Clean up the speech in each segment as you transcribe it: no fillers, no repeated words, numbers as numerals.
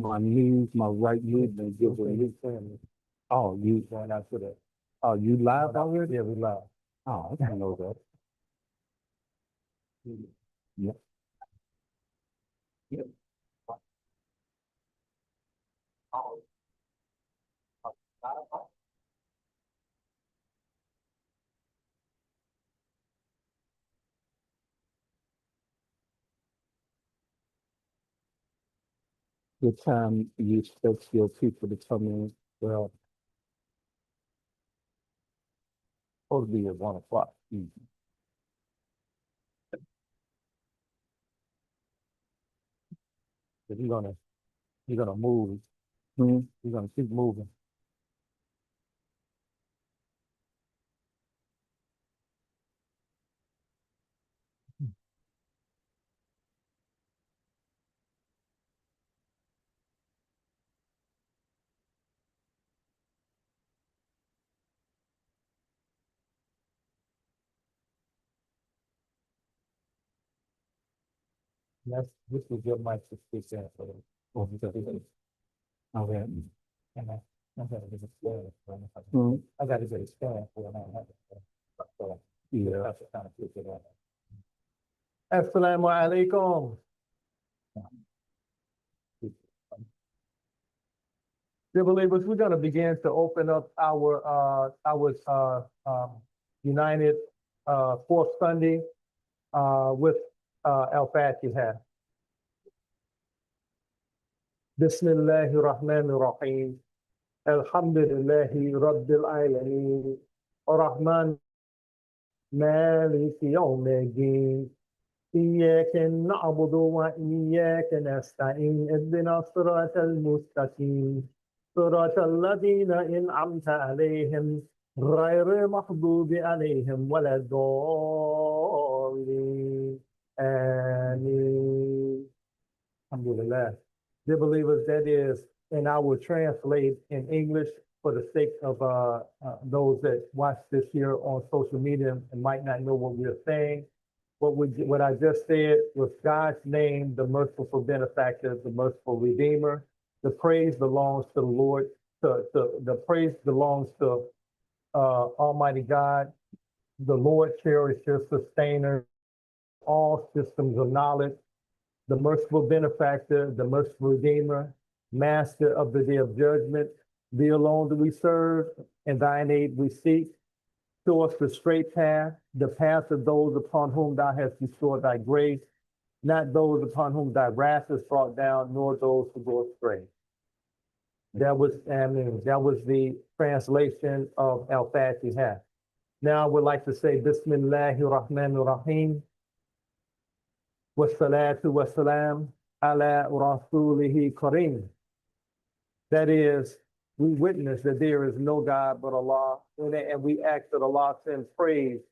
my knees, my right knee, and give a knee family. Oh, you going out to the, oh, you live already? Yeah, we live. Oh, I didn't know that. Yeah. Yeah. The time you expect your people to come in, well, supposed to be at 1 o'clock. But you're gonna move. You're gonna keep moving. This is your mic to speak in for them. Oh, because it is. Okay. And I gotta get a stand for it. I gotta get a stand for it. I don't have it. So, yeah. That's the kind of picture that. Assalamu alaikum. Dear believers, we're going to begin to open up our United Fourth Sunday with Al-Fatiha. Bismillahir Rahmanir Rahim. Alhamdulillahi Rabbil Alameen. Ar-Rahman Maliki Yawmiddin. إياك نعبد وإياك نستعين اهدنا الصراط المستقيم صراط الذين أنعمت عليهم غير المغضوب عليهم ولا الضالين آمين. Alhamdulillah. Dear believers, that is, and I will translate in English for the sake of those that watch this here on social media and might not know what we're saying. What I just said was God's name, the merciful benefactor, the merciful redeemer. The praise belongs to the Lord. The praise belongs to Almighty God, the Lord cherisher, sustainer, all systems of knowledge, the merciful benefactor, the merciful redeemer, master of the day of judgment. Thee alone do we serve, and thine aid we seek. Show us the straight path, the path of those upon whom thou hast restored thy grace, not those upon whom thy wrath is brought down, nor those who go astray. That was the translation of Al-Fatiha. Now I would like to say Bismillahir Rahmanir Rahim. Wassalatu wassalam ala rasulihi kareem. That is, we witness that there is no God but Allah, and we ask that Allah send prayers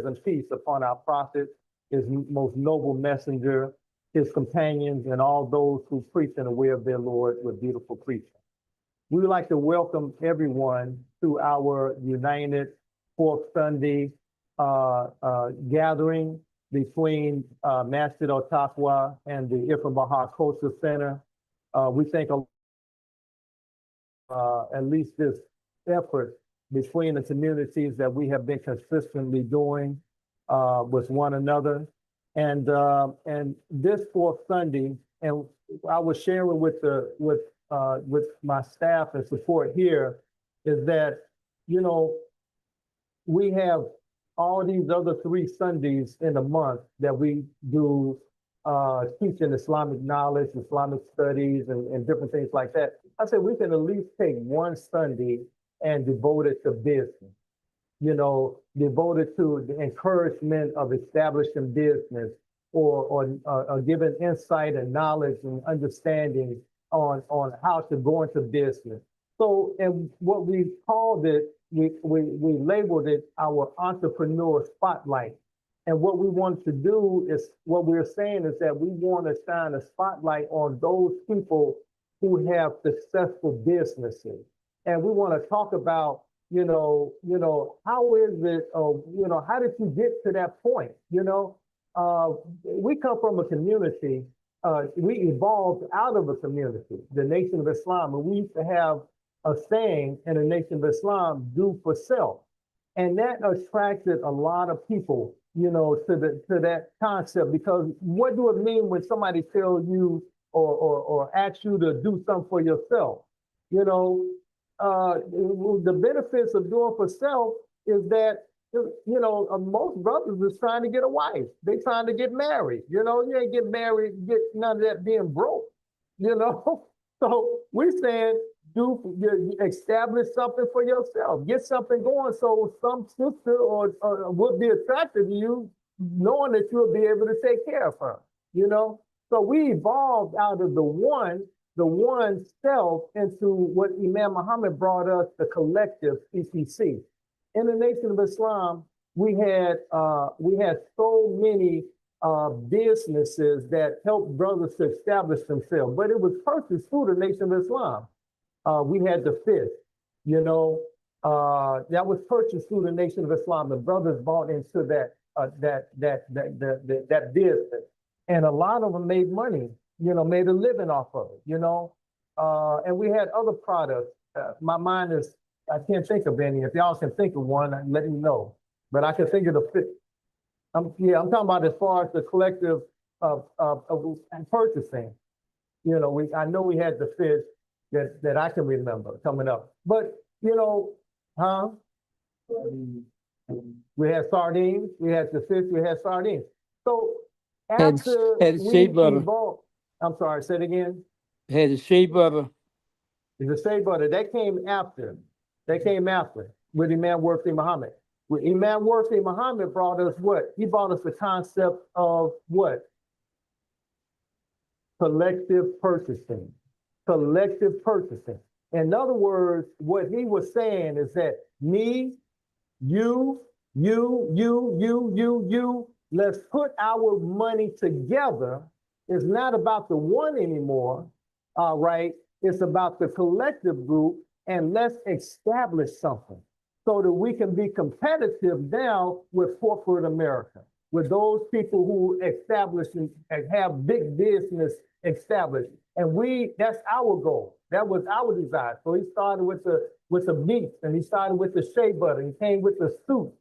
and peace upon our prophet, his most noble messenger, his companions, and all those who preach in the way of their Lord with beautiful preaching. We would like to welcome everyone to our United Fourth Sunday gathering between Masjid al-Taqwa and the Ibn Baha Culture Center. We thank at least this effort between the communities that we have been consistently doing with one another. And this fourth Sunday, and I was sharing with my staff and support here, is that, you know, we have all these other 3 Sundays in a month that we do teaching Islamic knowledge, Islamic studies, and different things like that. I said we can at least take one Sunday and devote it to business, you know, devote it to the encouragement of establishing business or giving insight and knowledge and understanding on how to go into business. So, and what we called it, we labeled it our entrepreneur spotlight. And what we want to do is, what we're saying is that we want to shine a spotlight on those people who have successful businesses. And we want to talk about, you know, how is it, how did you get to that point? We come from a community we evolved out of a community, the Nation of Islam, and we used to have a saying in the Nation of Islam, do for self. And that attracted a lot of people, to that concept, because what do it mean when somebody tells you or asks you to do something for yourself? You know, the benefits of doing for self is that most brothers is trying to get a wife. They trying to get married. You ain't get married, get none of that being broke. You know, so we're saying establish something for yourself, get something going, so some sister or would be attracted to you, knowing that you'll be able to take care of her. So we evolved out of the one self into what Imam Muhammad brought us, the collective CPC. In the Nation of Islam, we had so many businesses that helped brothers to establish themselves, but it was purchased through the Nation of Islam. We had the fifth, that was purchased through the Nation of Islam. The brothers bought into that business, and a lot of them made money, made a living off of it, and we had other products. My mind is, I can't think of any. If y'all can think of one, let me know. But I can think of the fifth. I'm talking about as far as the collective of purchasing. I know we had the fifth that I can remember coming up. But huh? We had sardines. We had the fish. We had sardines. So after had we shea butter. evolved, I'm sorry. Say it again. Had the shea butter. The shea butter that came after. That came after with Imam Worthy Muhammad. With Imam Worthy Muhammad brought us what? He brought us the concept of what? Collective purchasing. Collective purchasing. In other words, what he was saying is that me, you, let's put our money together. It's not about the one anymore, all right? It's about the collective group, and let's establish something so that we can be competitive now with corporate America, with those people who establish and have big business established. And that's our goal. That was our desire. So he started with the meat, and he started with the shea butter, and he came with the soup,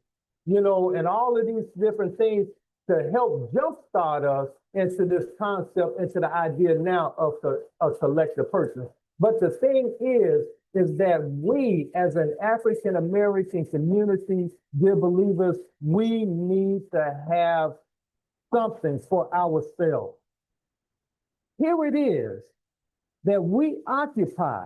and all of these different things to help jumpstart us into this concept, into the idea now of collective purchase. But the thing is that we, as an African American community, dear believers, we need to have something for ourselves. Here it is that we occupy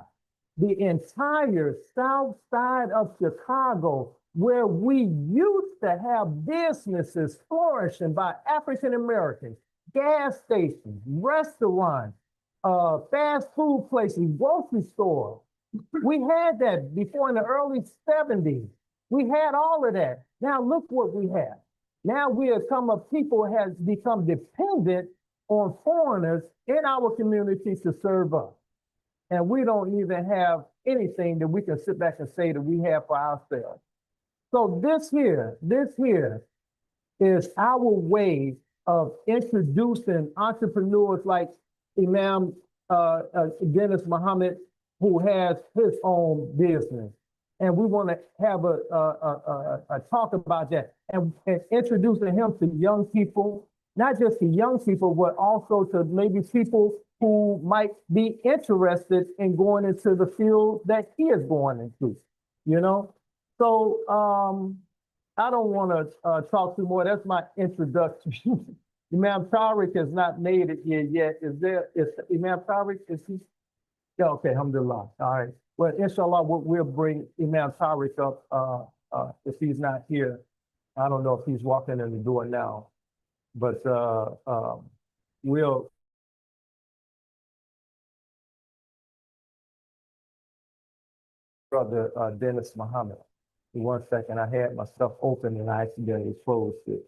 the entire south side of Chicago, where we used to have businesses flourishing by African Americans, gas stations, restaurants, fast food places, grocery stores. We had that before in the early 70s. We had all of that. Now look what we have. Now people have become dependent on foreigners in our community to serve us. And we don't even have anything that we can sit back and say that we have for ourselves. So this here is our way of introducing entrepreneurs like Imam Dennis Muhammad, who has his own business. And we want to have a talk about that and introducing him to young people, not just to young people, but also to maybe people who might be interested in going into the field that he is going into, So I don't want to talk too more. That's my introduction. Imam Tariq has not made it here yet. Is Imam Tariq, is he? Yeah, okay, alhamdulillah. All right. Well, inshallah, we'll bring Imam Tariq up if he's not here. I don't know if he's walking in the door now, but we'll. Brother Dennis Muhammad. 1 second, I had my stuff open and I accidentally closed it.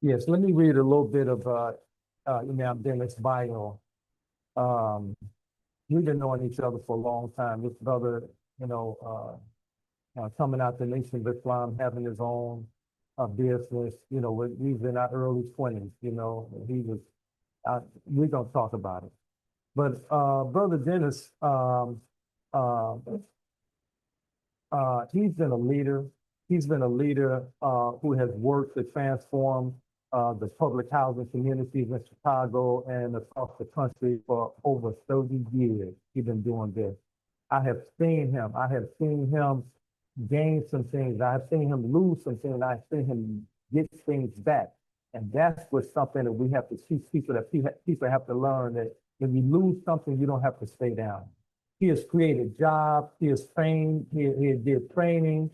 Yes, let me read a little bit of Imam Dennis' bio. Um, we've been knowing each other for a long time. This brother, you know, coming out the Nation of Islam, having his own business, you know, he's in our early 20s, you know, he was, we're gonna talk about it. But Brother Dennis, uh, he's been a leader. He's been a leader who has worked to transform the public housing communities in Chicago and across the country for over 30 years. He's been doing this. I have seen him. I have seen him gain some things. I have seen him lose some things. I've seen him get things back. And that's what's something that we have to teach people, that people have to learn, that when you lose something, you don't have to stay down. He has created jobs, he has trained, he did training,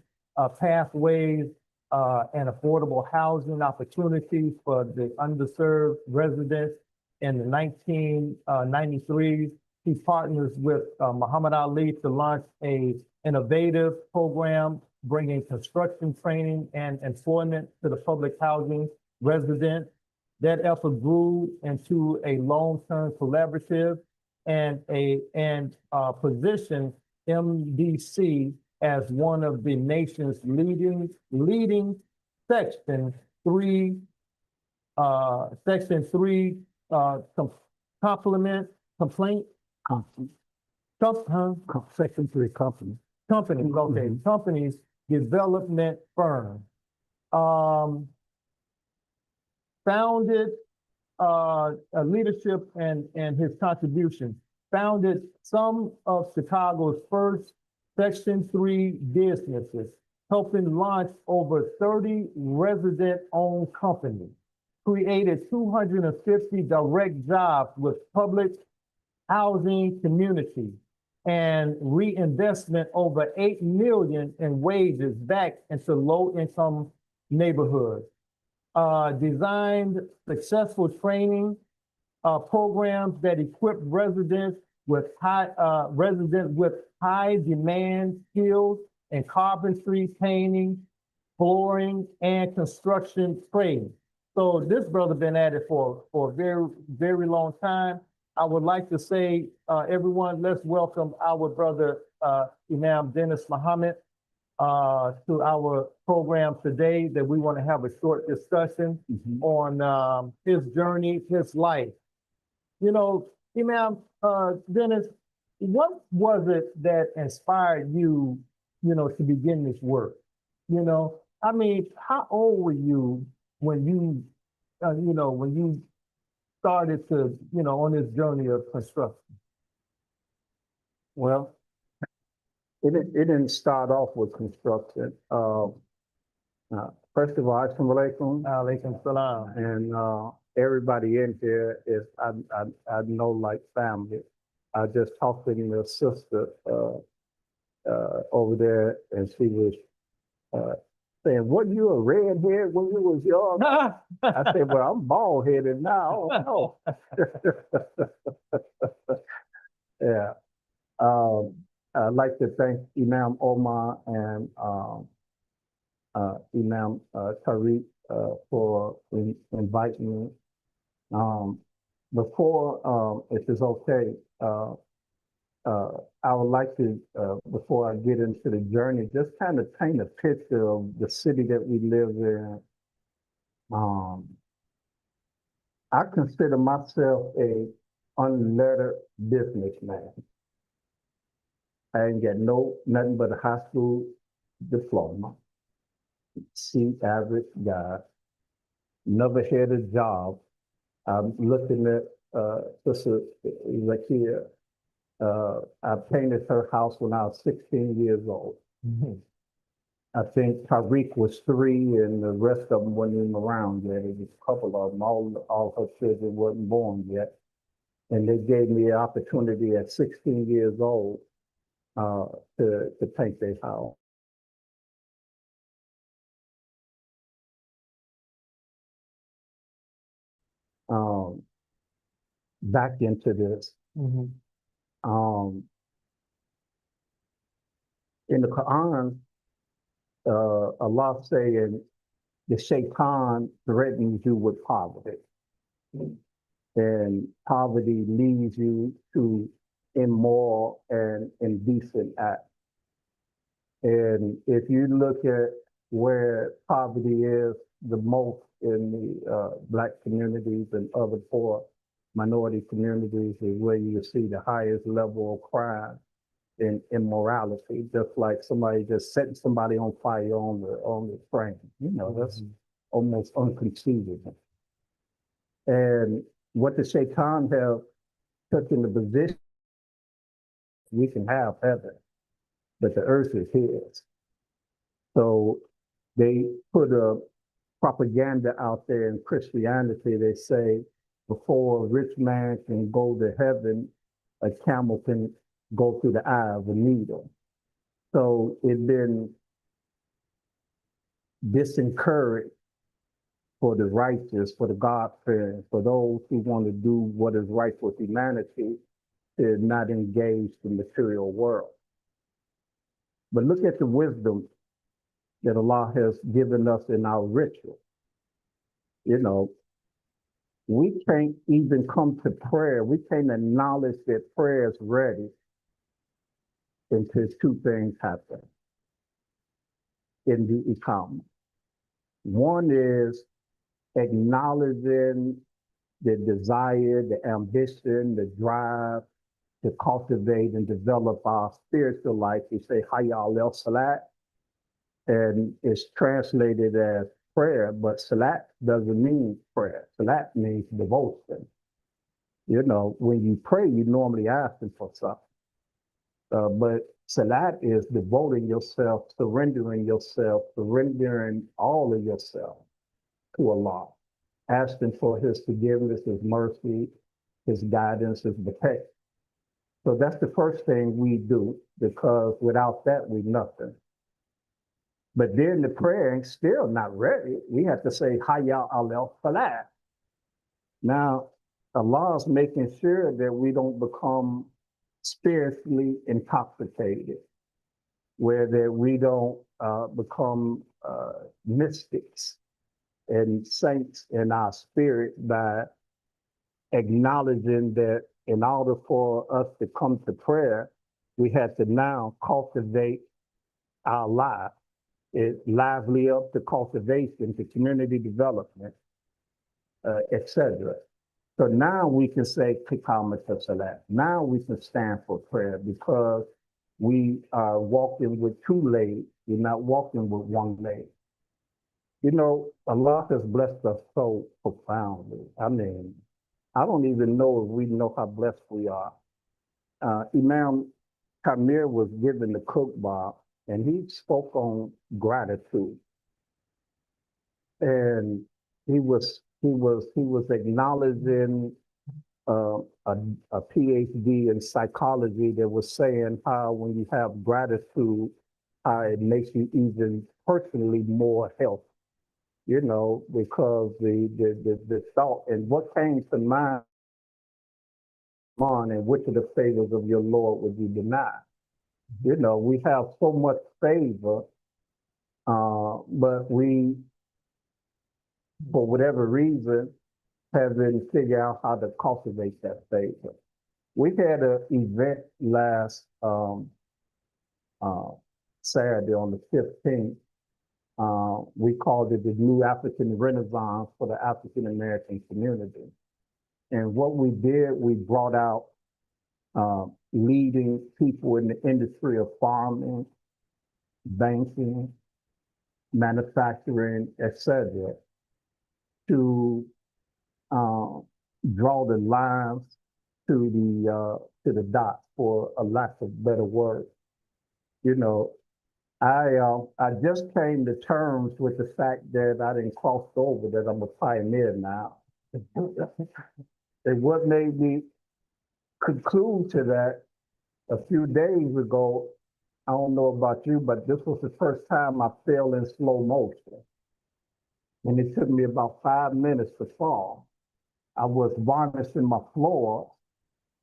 pathways, and affordable housing opportunities for the underserved residents. In the 1993, he partners with Muhammad Ali to launch a innovative program bringing construction training and employment to the public housing residents. That effort grew into a long-term collaborative and position MDC as one of the nation's leading Section 3 Section 3 complement complaint Section 3 company. companies, okay, companies development firm. Founded leadership and his contribution, founded some of Chicago's first Section 3 businesses, helping launch over 30 resident-owned companies, created 250 direct jobs with public housing community, and reinvestment over 8 million in wages back into low-income neighborhoods. Designed successful training programs that equip residents with high demand skills in carpentry, painting, flooring, and construction trades. So this brother been at it for a very, very long time. I would like to say, everyone, let's welcome our brother Imam Dennis Muhammad to our program today, that we want to have a short discussion on his journey, his life. You know, Imam Dennis, what was it that inspired you, you know, to begin this work? You know, I mean, how old were you when you, when you started to, you know, on this journey of construction? Well, it didn't start off with construction. First of all, assalamu alaikum, Alaikum salam. and everybody in here is I know like family. I just talked to your sister over there, and she was saying, "What, you a redhead when you was young?" I said, "Well, I'm bald headed now." Oh, yeah. I'd like to thank Imam Omar and Imam Tariq for inviting me. Before, if it's okay, I would like to, before I get into the journey, just kind of paint a picture of the city that we live in. I consider myself a unlettered businessman. I ain't got nothing but a high school diploma. C average guy. Never had a job. I'm looking at Sister Zakia. I painted her house when I was 16 years old. I think Tariq was 3 and the rest of them wasn't even around yet. There was a couple of them, all her children wasn't born yet. And they gave me an opportunity at 16 years old to paint their house. Back into this. In the Quran, Allah saying, the shaitan threatens you with poverty. And poverty leads you to immoral and indecent acts. And if you look at where poverty is the most in the Black communities and other poor minority communities, is where you see the highest level of crime and immorality, just like somebody just setting somebody on fire on the train. You know, that's almost unconceivable. And what the Shaitan have took in the position, we can have heaven, but the earth is his. So they put a propaganda out there in Christianity. They say before a rich man can go to heaven, a camel can go through the eye of a needle. So it's been disencouraged for the righteous, for the God-fearing, for those who want to do what is right for humanity, to not engage the material world. But look at the wisdom that Allah has given us in our ritual. You know, we can't even come to prayer. We can't acknowledge that prayer is ready until two things happen in the economy. One is acknowledging the desire, the ambition, the drive to cultivate and develop our spiritual life. We say Hayya al Salat, and it's translated as prayer, but Salat doesn't mean prayer. Salat means devotion. You know, when you pray, you normally asking for something. But Salat is devoting yourself, surrendering all of yourself to Allah, asking for His forgiveness, His mercy, His guidance, His protection. So that's the first thing we do, because without that, we're nothing. But then the prayer ain't still not ready. We have to say, Hayya al Falah. Now, Allah's making sure that we don't become spiritually intoxicated, where that we don't become mystics and saints in our spirit, by acknowledging that in order for us to come to prayer, we have to now cultivate our life. It lively up to cultivation, to community development, etc. So now we can say Qiyamah Salat. Now we can stand for prayer, because we are walking with two legs. We're not walking with one leg. You know, Allah has blessed us so profoundly. I mean, I don't even know if we know how blessed we are. Imam Kamir was given the Khutbah, and he spoke on gratitude. And he was acknowledging a PhD in psychology that was saying how when you have gratitude, how it makes you even personally more healthy. You know, because the thought and what came to mind, and which of the favors of your Lord would you deny? You know, we have so much favor, but we, for whatever reason, haven't figured out how to cultivate that favor. We had an event last Saturday on the 15th. We called it the New African Renaissance for the African American community. And what we did, we brought out leading people in the industry of farming, banking, manufacturing, etc., to draw the lines to the dots, for a lack of better word. You know, I just came to terms with the fact that I didn't cross over, that I'm a pioneer now. And what made me conclude to that, a few days ago, I don't know about you, but this was the first time I fell in slow motion. And it took me about 5 minutes to fall. I was varnishing my floor,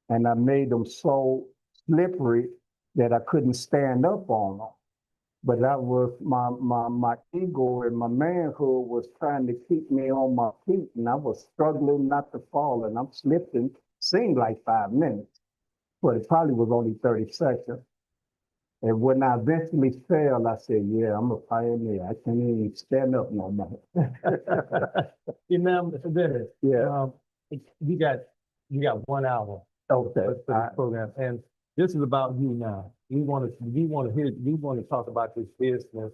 and I made them so slippery that I couldn't stand up on them. But that was my ego and my manhood was trying to keep me on my feet, and I was struggling not to fall, and I'm slipping. Seemed like 5 minutes, but it probably was only 30 seconds. And when I eventually fell, I said, "Yeah, I'm a pioneer. I can't even stand up no more." Imam, Mr. Dennis, Yeah. you got 1 hour Okay. for this program, and this is about you now. We want to talk about this business,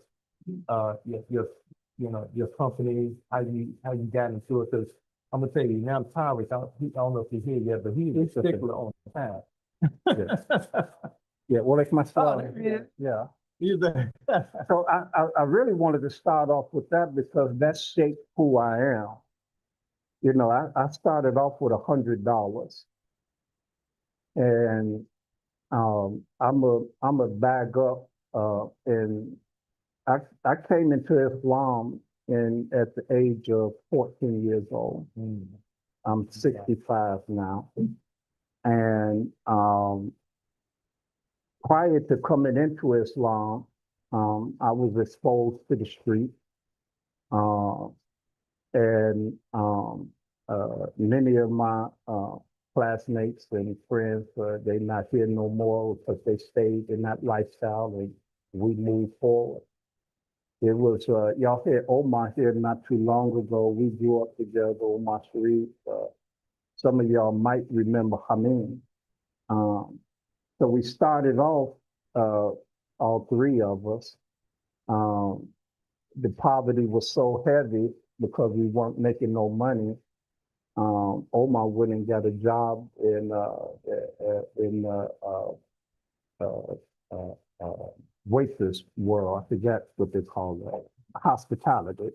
your company, how you got into it. Because I'm gonna tell you, now Tyrus, I don't know if he's here yet, but he's a stickler on time. Yeah. Well, it's my Oh, son. there he is. Yeah. He's there. So I really wanted to start off with that because that shaped who I am. You know, I started off with $100, and I'm a bag up, and I came into Islam at the age of 14 years old. I'm 65 now, and prior to coming into Islam, I was exposed to the street, uh, and many of my classmates and friends, they not here no more because they stayed in that lifestyle and we moved forward. It was, y'all had Omar here not too long ago. We grew up together, Omar Sharif. Some of y'all might remember Hameen. So we started off, all three of us. The poverty was so heavy because we weren't making no money. Omar went and got a job in waitress world. I forget what they call that, hospitality.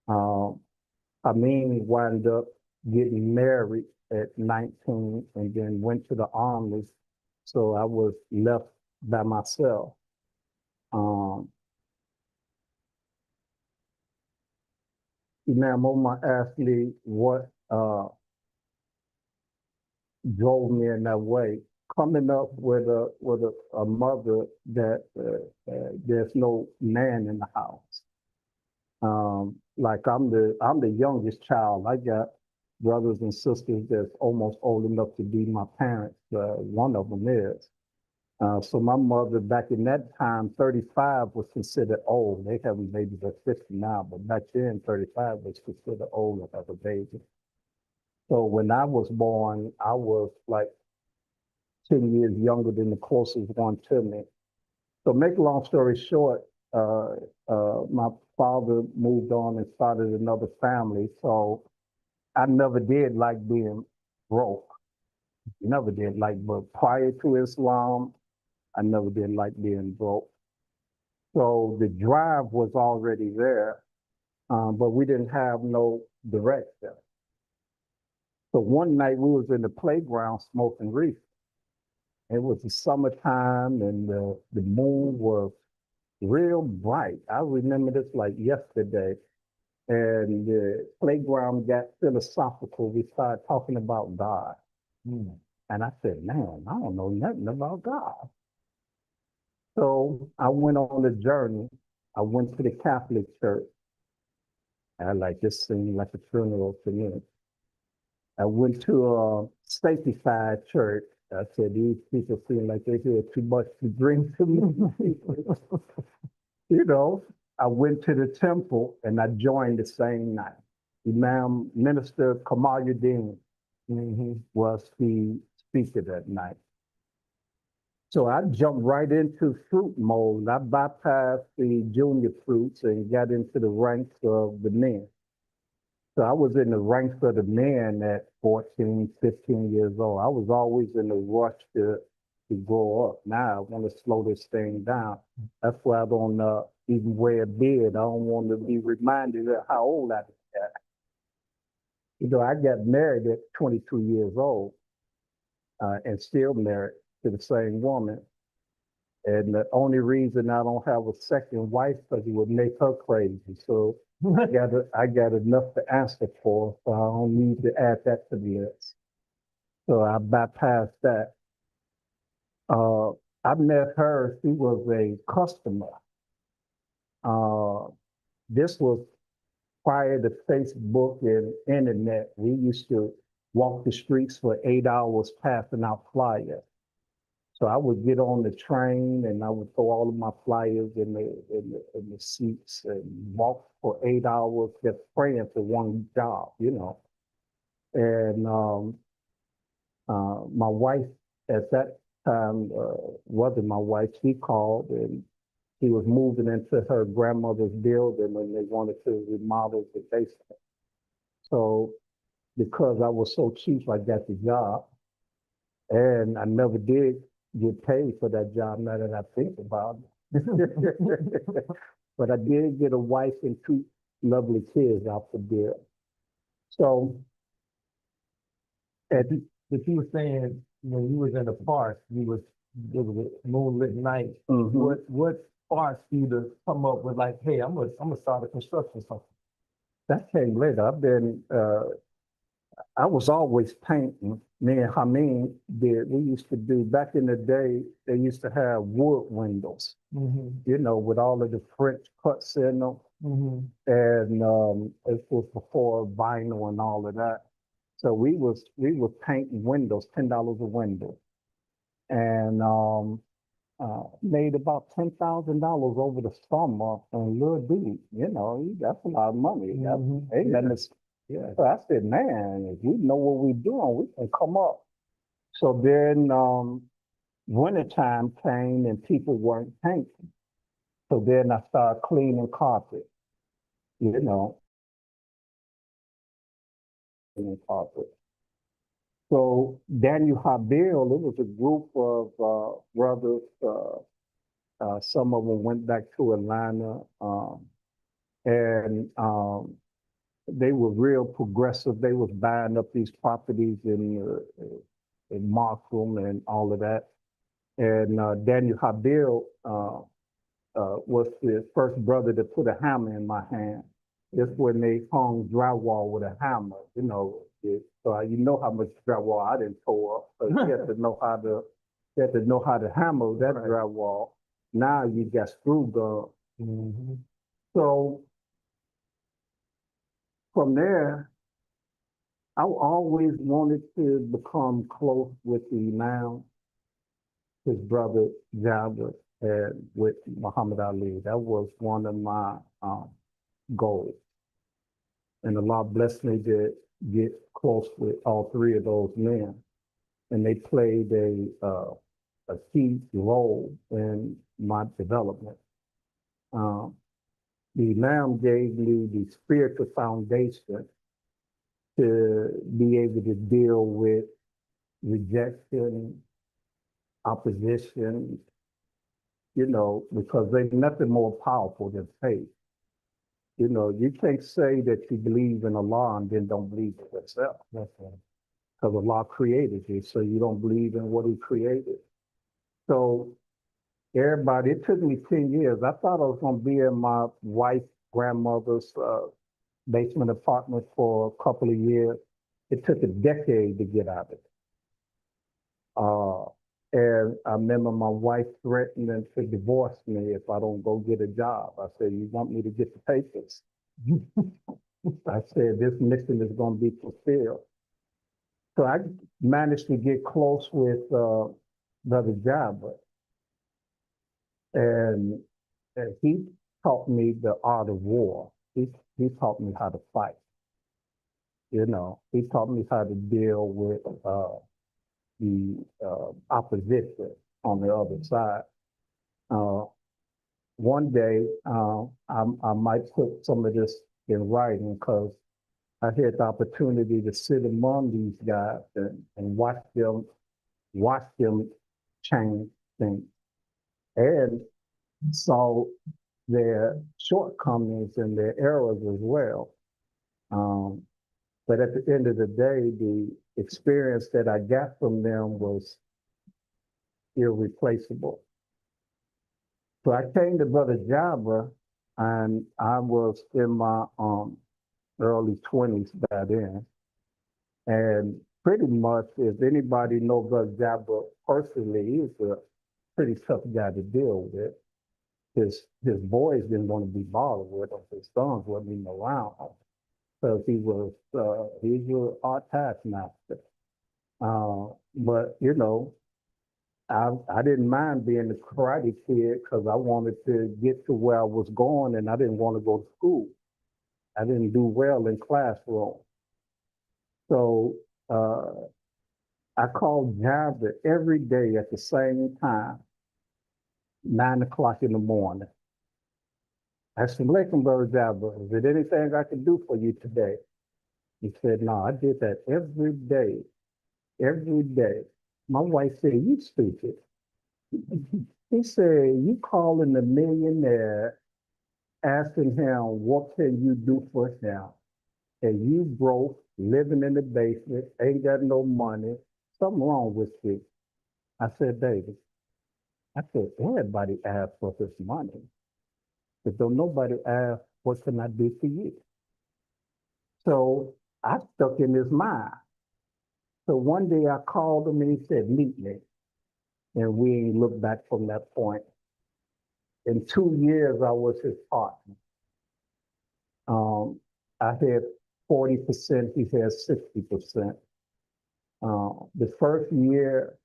I mean, wound up getting married at 19 and then went to the army. So I was left by myself. Imam Omar asked me what drove me in that way. Coming up with a mother that there's no man in the house. Like I'm the youngest child. I got brothers and sisters that's almost old enough to be my parents. One of them is. So my mother back in that time, 35 was considered old. They have babies at 50 now, but back then 35 was considered old as a baby. So when I was born, I was like 10 years younger than the closest one to me. So make a long story short, my father moved on and started another family. So I never did like being broke. Never did like, but prior to Islam, I never did like being broke. So the drive was already there, but we didn't have no direction. So one night we was in the playground smoking reefer. It was the summertime and the moon was real bright. I remember this like yesterday. And the playground got philosophical. We started talking about God. And I said, man, I don't know nothing about God. So I went on a journey. I went to the Catholic Church. I like this seemed like a funeral to me. I went to a sanctified church. I said, these people seem like they had too much to drink to me. You know, I went to the temple and I joined the same night. Imam Minister Kamaluddin was the speaker that night. So I jumped right into fruit mode. I bypassed the junior fruits and got into the ranks of the men. So I was in the ranks of the men at 14, 15 years old. I was always in a rush to grow up. Now I want to slow this thing down. That's why I don't even wear a beard. I don't want to be reminded of how old I am. You know, I got married at 22 years old and still married to the same woman. And the only reason I don't have a second wife because it would make her crazy. So I got enough to answer for, so I don't need to add that to the list. So I bypassed that. I met her. She was a customer this was prior to Facebook and internet. We used to walk the streets for 8 hours passing out flyers. So I would get on the train and I would throw all of my flyers in the seats and walk for 8 hours just praying for one job, you know. And my wife at that time wasn't my wife. She called and she was moving into her grandmother's building and they wanted to remodel the basement. So because I was so cheap, I got the job. And I never did get paid for that job now that I think about it. But I did get a wife and two lovely kids out the deal. So at But you were saying when you was in the park, it was a moonlit night. What sparked you to come up with like, hey, I'm gonna start a construction company? that came later. I was always painting. Me and Hameen did. We used to do back in the day. They used to have wood windows, you know, with all of the French cuts in them, and it was before vinyl and all of that. So we was painting windows, $10 a window, and made about $10,000 over the summer. And little dude, you know, that's a lot of money. Ain't nothing to. Yeah. So I said, man, if we know what we're doing, we can come up. So then wintertime came and people weren't painting. So then I started cleaning carpet, you know, cleaning carpet. So Daniel Habil, it was a group of brothers. Some of them went back to Atlanta, and they were real progressive. They was buying up these properties in Markham and all of that. And Daniel Habil was the first brother to put a hammer in my hand. It's when they hung drywall with a hammer, you know. So you know how much drywall I didn't tore up. So you had to know how to hammer that drywall. Now you got screw gun. So from there, I always wanted to become close with the Imam, his brother Jabir, and with Muhammad Ali. That was one of my goals. And Allah blessed me to get close with all three of those men. And they played a key role in my development. The Imam gave me the spiritual foundation to be able to deal with rejection, opposition, you know, because there's nothing more powerful than faith. You know, you can't say that you believe in Allah and then don't believe in yourself. That's right. Because Allah created you, so you don't believe in what He created. So everybody, it took me 10 years. I thought I was going to be in my wife's grandmother's basement apartment for a couple of years. It took a decade to get out of it. And I remember my wife threatening to divorce me if I don't go get a job. I said, you want me to get the papers? I said, this mission is going to be fulfilled. So I managed to get close with Brother Jabba. And he taught me the art of war. He taught me how to fight. You know, he taught me how to deal with the opposition on the other side. One day, I might put some of this in writing because I had the opportunity to sit among these guys and watch them change things, and saw their shortcomings and their errors as well. But at the end of the day, the experience that I got from them was irreplaceable. So I came to Brother Jabba, and I was in my early 20s by then. And pretty much, if anybody knows Brother Jabba personally, he's a pretty tough guy to deal with. his boys didn't want to be bothered with him. His sons wasn't even around because he's an art taskmaster. But you know, I didn't mind being the karate kid because I wanted to get to where I was going, and I didn't want to go to school. I didn't do well in classroom. So I called Jabba every day at the same time, 9 o'clock in the morning. I said, "Lakem, Brother Jabba, is there anything I can do for you today?" He said, "No, I did that every day, every day." My wife said, "You stupid." He said, "You calling the millionaire, asking him what can you do for him, and you broke, living in the basement, ain't got no money. Something wrong with you." I said, "David," I said, "everybody asks for his money, but don't nobody ask, what can I do for you?" So I stuck in his mind. So one day I called him and he said, "Meet me." And we ain't looked back from that point. In 2 years, I was his partner. I had 40%, he had 60%. The first year,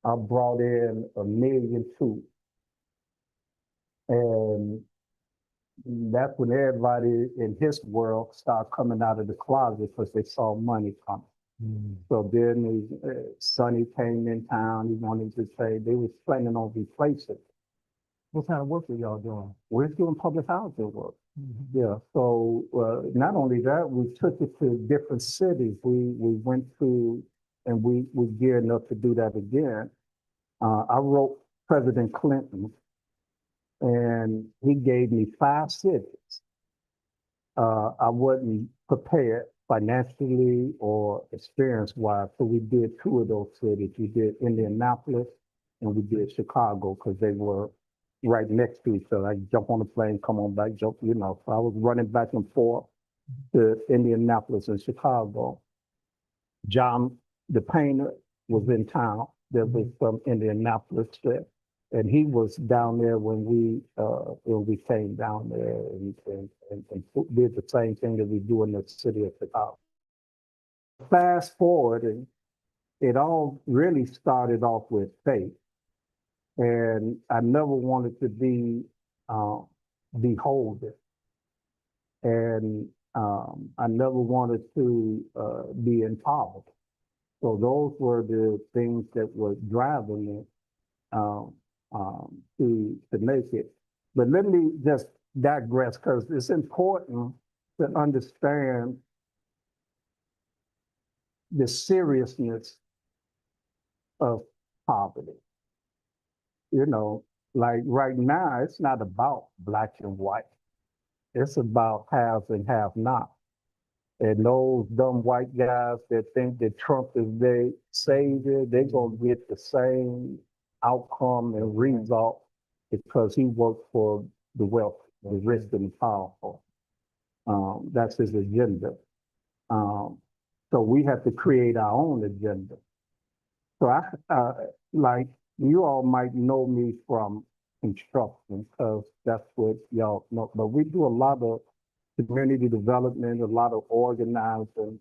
I brought in $1.2 million. And that's when everybody in his world started coming out of the closet because they saw money coming. So then Sonny came in town, he wanted to say, they was planning on replacing. What kind of work were y'all doing? We're doing public housing work. Yeah, so not only that, we took it to different cities. We went to, and we're gearing up to do that again. I wrote President Clinton, and he gave me 5 cities. I wasn't prepared financially or experience-wise, so we did 2 of those cities. We did Indianapolis and we did Chicago because they were right next to each other. I jump on the plane, come on back, jump, you know. So I was running back and forth to Indianapolis and Chicago. John, the painter, was in town. There was from Indianapolis there. And he was down there when we came down there and did the same thing that we do in the city of Chicago. Fast forward, and it all really started off with faith. And I never wanted to be beholden. And I never wanted to be in poverty. So those were the things that were driving me to make it. But let me just digress because it's important to understand the seriousness of poverty. You know, like right now, it's not about black and white. It's about haves and have not. And those dumb white guys that think that Trump is their savior, they're gonna get the same outcome and result because he worked for the wealthy, the rich and the powerful. That's his agenda. So we have to create our own agenda. So like you all might know me from construction because that's what y'all know, but we do a lot of community development, a lot of organizing.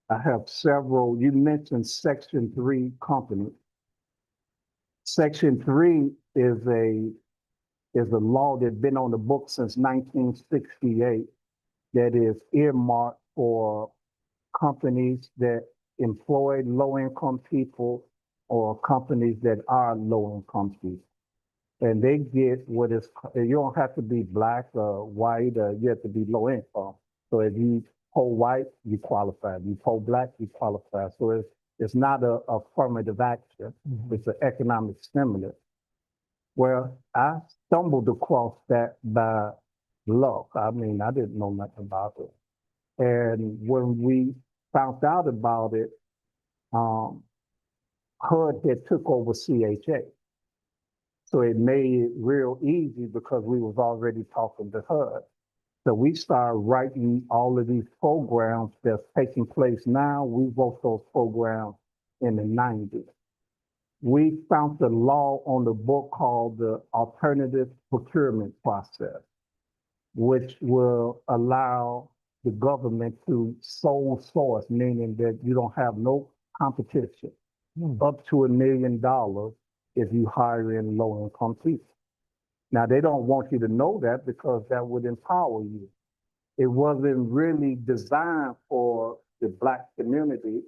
I have several, you mentioned Section 3 companies. Section 3 is a law that's been on the books since 1968 that is earmarked for companies that employ low-income people or companies that are low-income people. And they get what is, you don't have to be black or white, you have to be low income. So if you poll white, you qualify. If you poll black, you qualify. So it's not a affirmative action, it's an economic stimulus. Well, I stumbled across that by luck. I mean, I didn't know nothing about it. And when we found out about it, HUD had took over CHA. So it made it real easy because we was already talking to HUD. So we started writing all of these programs that's taking place now. We wrote those programs in the 90s. we found the law on the book called the alternative procurement process, which will allow the government to sole source, meaning that you don't have no competition, up to $1 million if you hire in low-income people. Now, they don't want you to know that because that would empower you. It wasn't really designed for the Black community.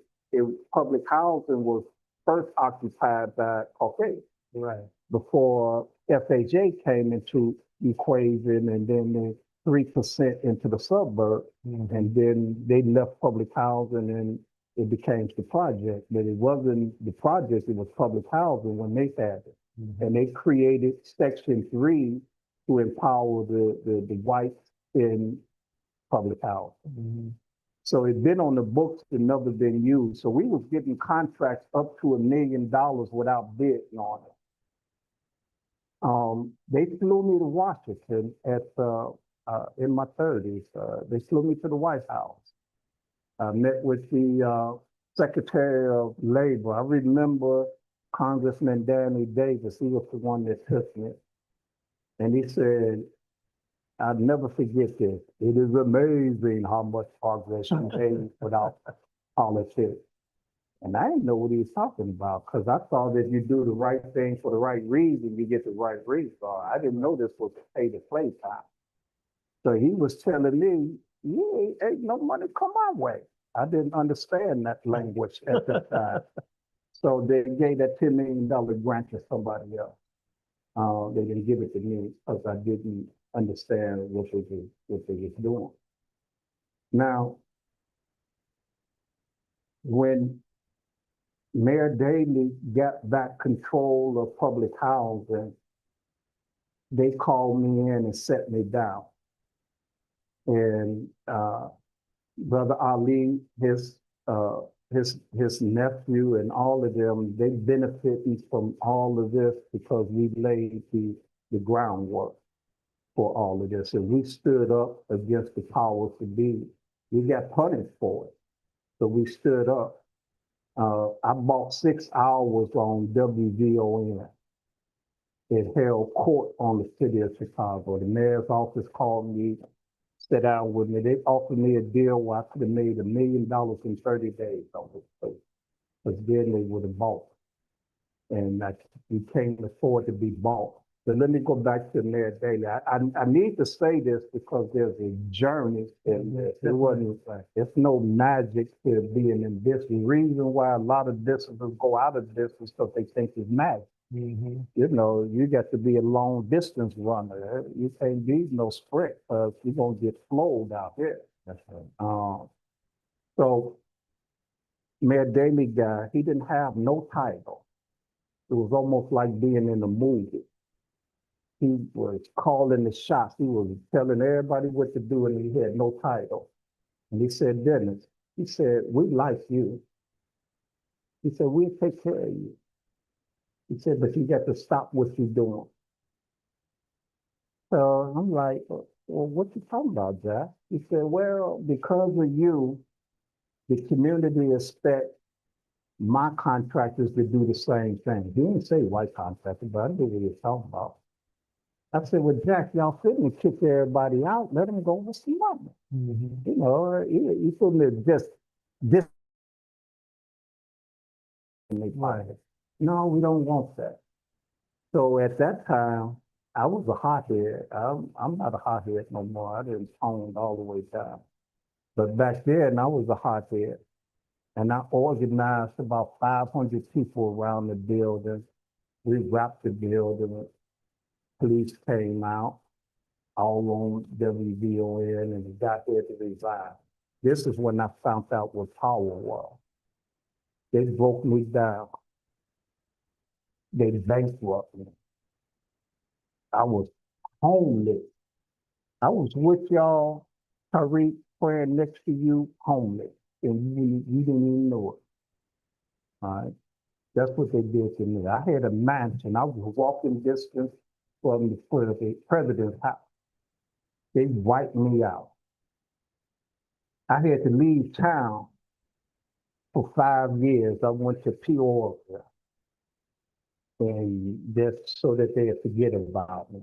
Public housing was first occupied by Caucasians. Right. Before FHA came into equation, and then the 3% into the suburb, and then they left public housing and it became the project. But it wasn't the project, it was public housing when they had it. And they created Section 3 to empower the whites in public housing. So it's been on the books and never been used. So we was getting contracts up to $1 million without bidding on it. They flew me to Washington in my 30s. They flew me to the White House. I met with the Secretary of Labor. I remember Congressman Danny Davis. He was the one that took me. And he said, I'll never forget this. It is amazing how much progress you made without politics. And I didn't know what he was talking about because I thought that you do the right thing for the right reason, you get the right result. I didn't know this was pay to play time. So he was telling me, yeah, ain't no money come my way. I didn't understand that language at the time. So they gave that $10 million grant to somebody else. They didn't give it to me because I didn't understand what they was doing. Now, when Mayor Daley got back control of public housing, they called me in and set me down. And Brother Ali, his nephew, and all of them, they benefited from all of this because we laid the groundwork for all of this. And we stood up against the powers to be. We got punished for it. So we stood up. I bought 6 hours on WVON. It held court on the city of Chicago. The mayor's office called me, sat down with me. They offered me a deal where I could have made $1 million in 30 days on this place. Because then they would have bought. And we can't afford to be bought. But let me go back to Mayor Daley. I need to say this because there's a journey in this. It's no magic to being in this. The reason why a lot of disciplines go out of this is because they think it's magic. You know, you got to be a long distance runner. You can't be no sprint because you're going to get flowed out here. That's right. So Mayor Daley guy, he didn't have no title. It was almost like being in a movie. He was calling the shots. He was telling everybody what to do, and he had no title. And he said, Dennis, he said, we like you. He said, we'll take care of you. He said, but you got to stop what you're doing. So I'm like, well, what you talking about, Jack? He said, well, because of you, the community expects my contractors to do the same thing. He didn't say white contractors, but I knew what he was talking about. I said, well, Jack, y'all shouldn't kick everybody out. Let them go with some money. You know, you shouldn't just right. No, we don't want that. So at that time, I was a hothead. I'm not a hothead no more. I didn't tone all the way down. But back then, I was a hothead. And I organized about 500 people around the building. We wrapped the building. Police came out, all on WVON, and we got there to revive. This is when I found out what power was. They broke me down. They bankrupted me. I was homeless. I was with y'all, Tariq, praying next to you, homeless, and you didn't even know it. All right, that's what they did to me. I had a mansion. I was walking distance from the president's house. They wiped me out. I had to leave town for 5 years. I went to Peoria. and just so that they forget about me.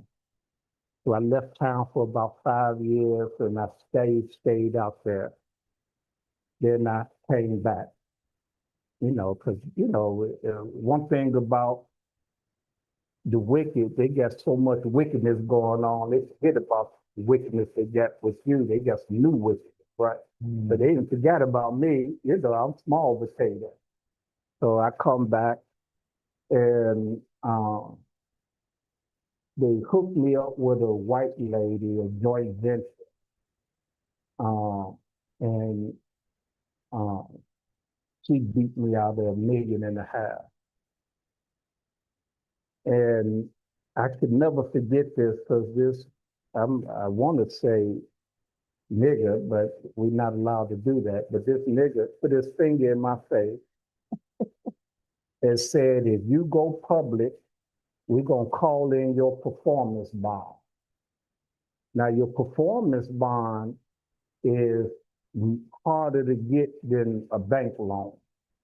So I left town for about 5 years and I stayed out there. Then I came back, because, one thing about the wicked, they got so much wickedness going on. They forget about the wickedness they got with you. They got some new wickedness, right? But they didn't forget about me. I'm small potato. So I come back and they hooked me up with a white lady, a joint venture. And she beat me out of $1.5 million. And I could never forget this because I want to say nigger, but we're not allowed to do that. But this nigger put his finger in my face and said, if you go public, we're going to call in your performance bond. Now, your performance bond is harder to get than a bank loan.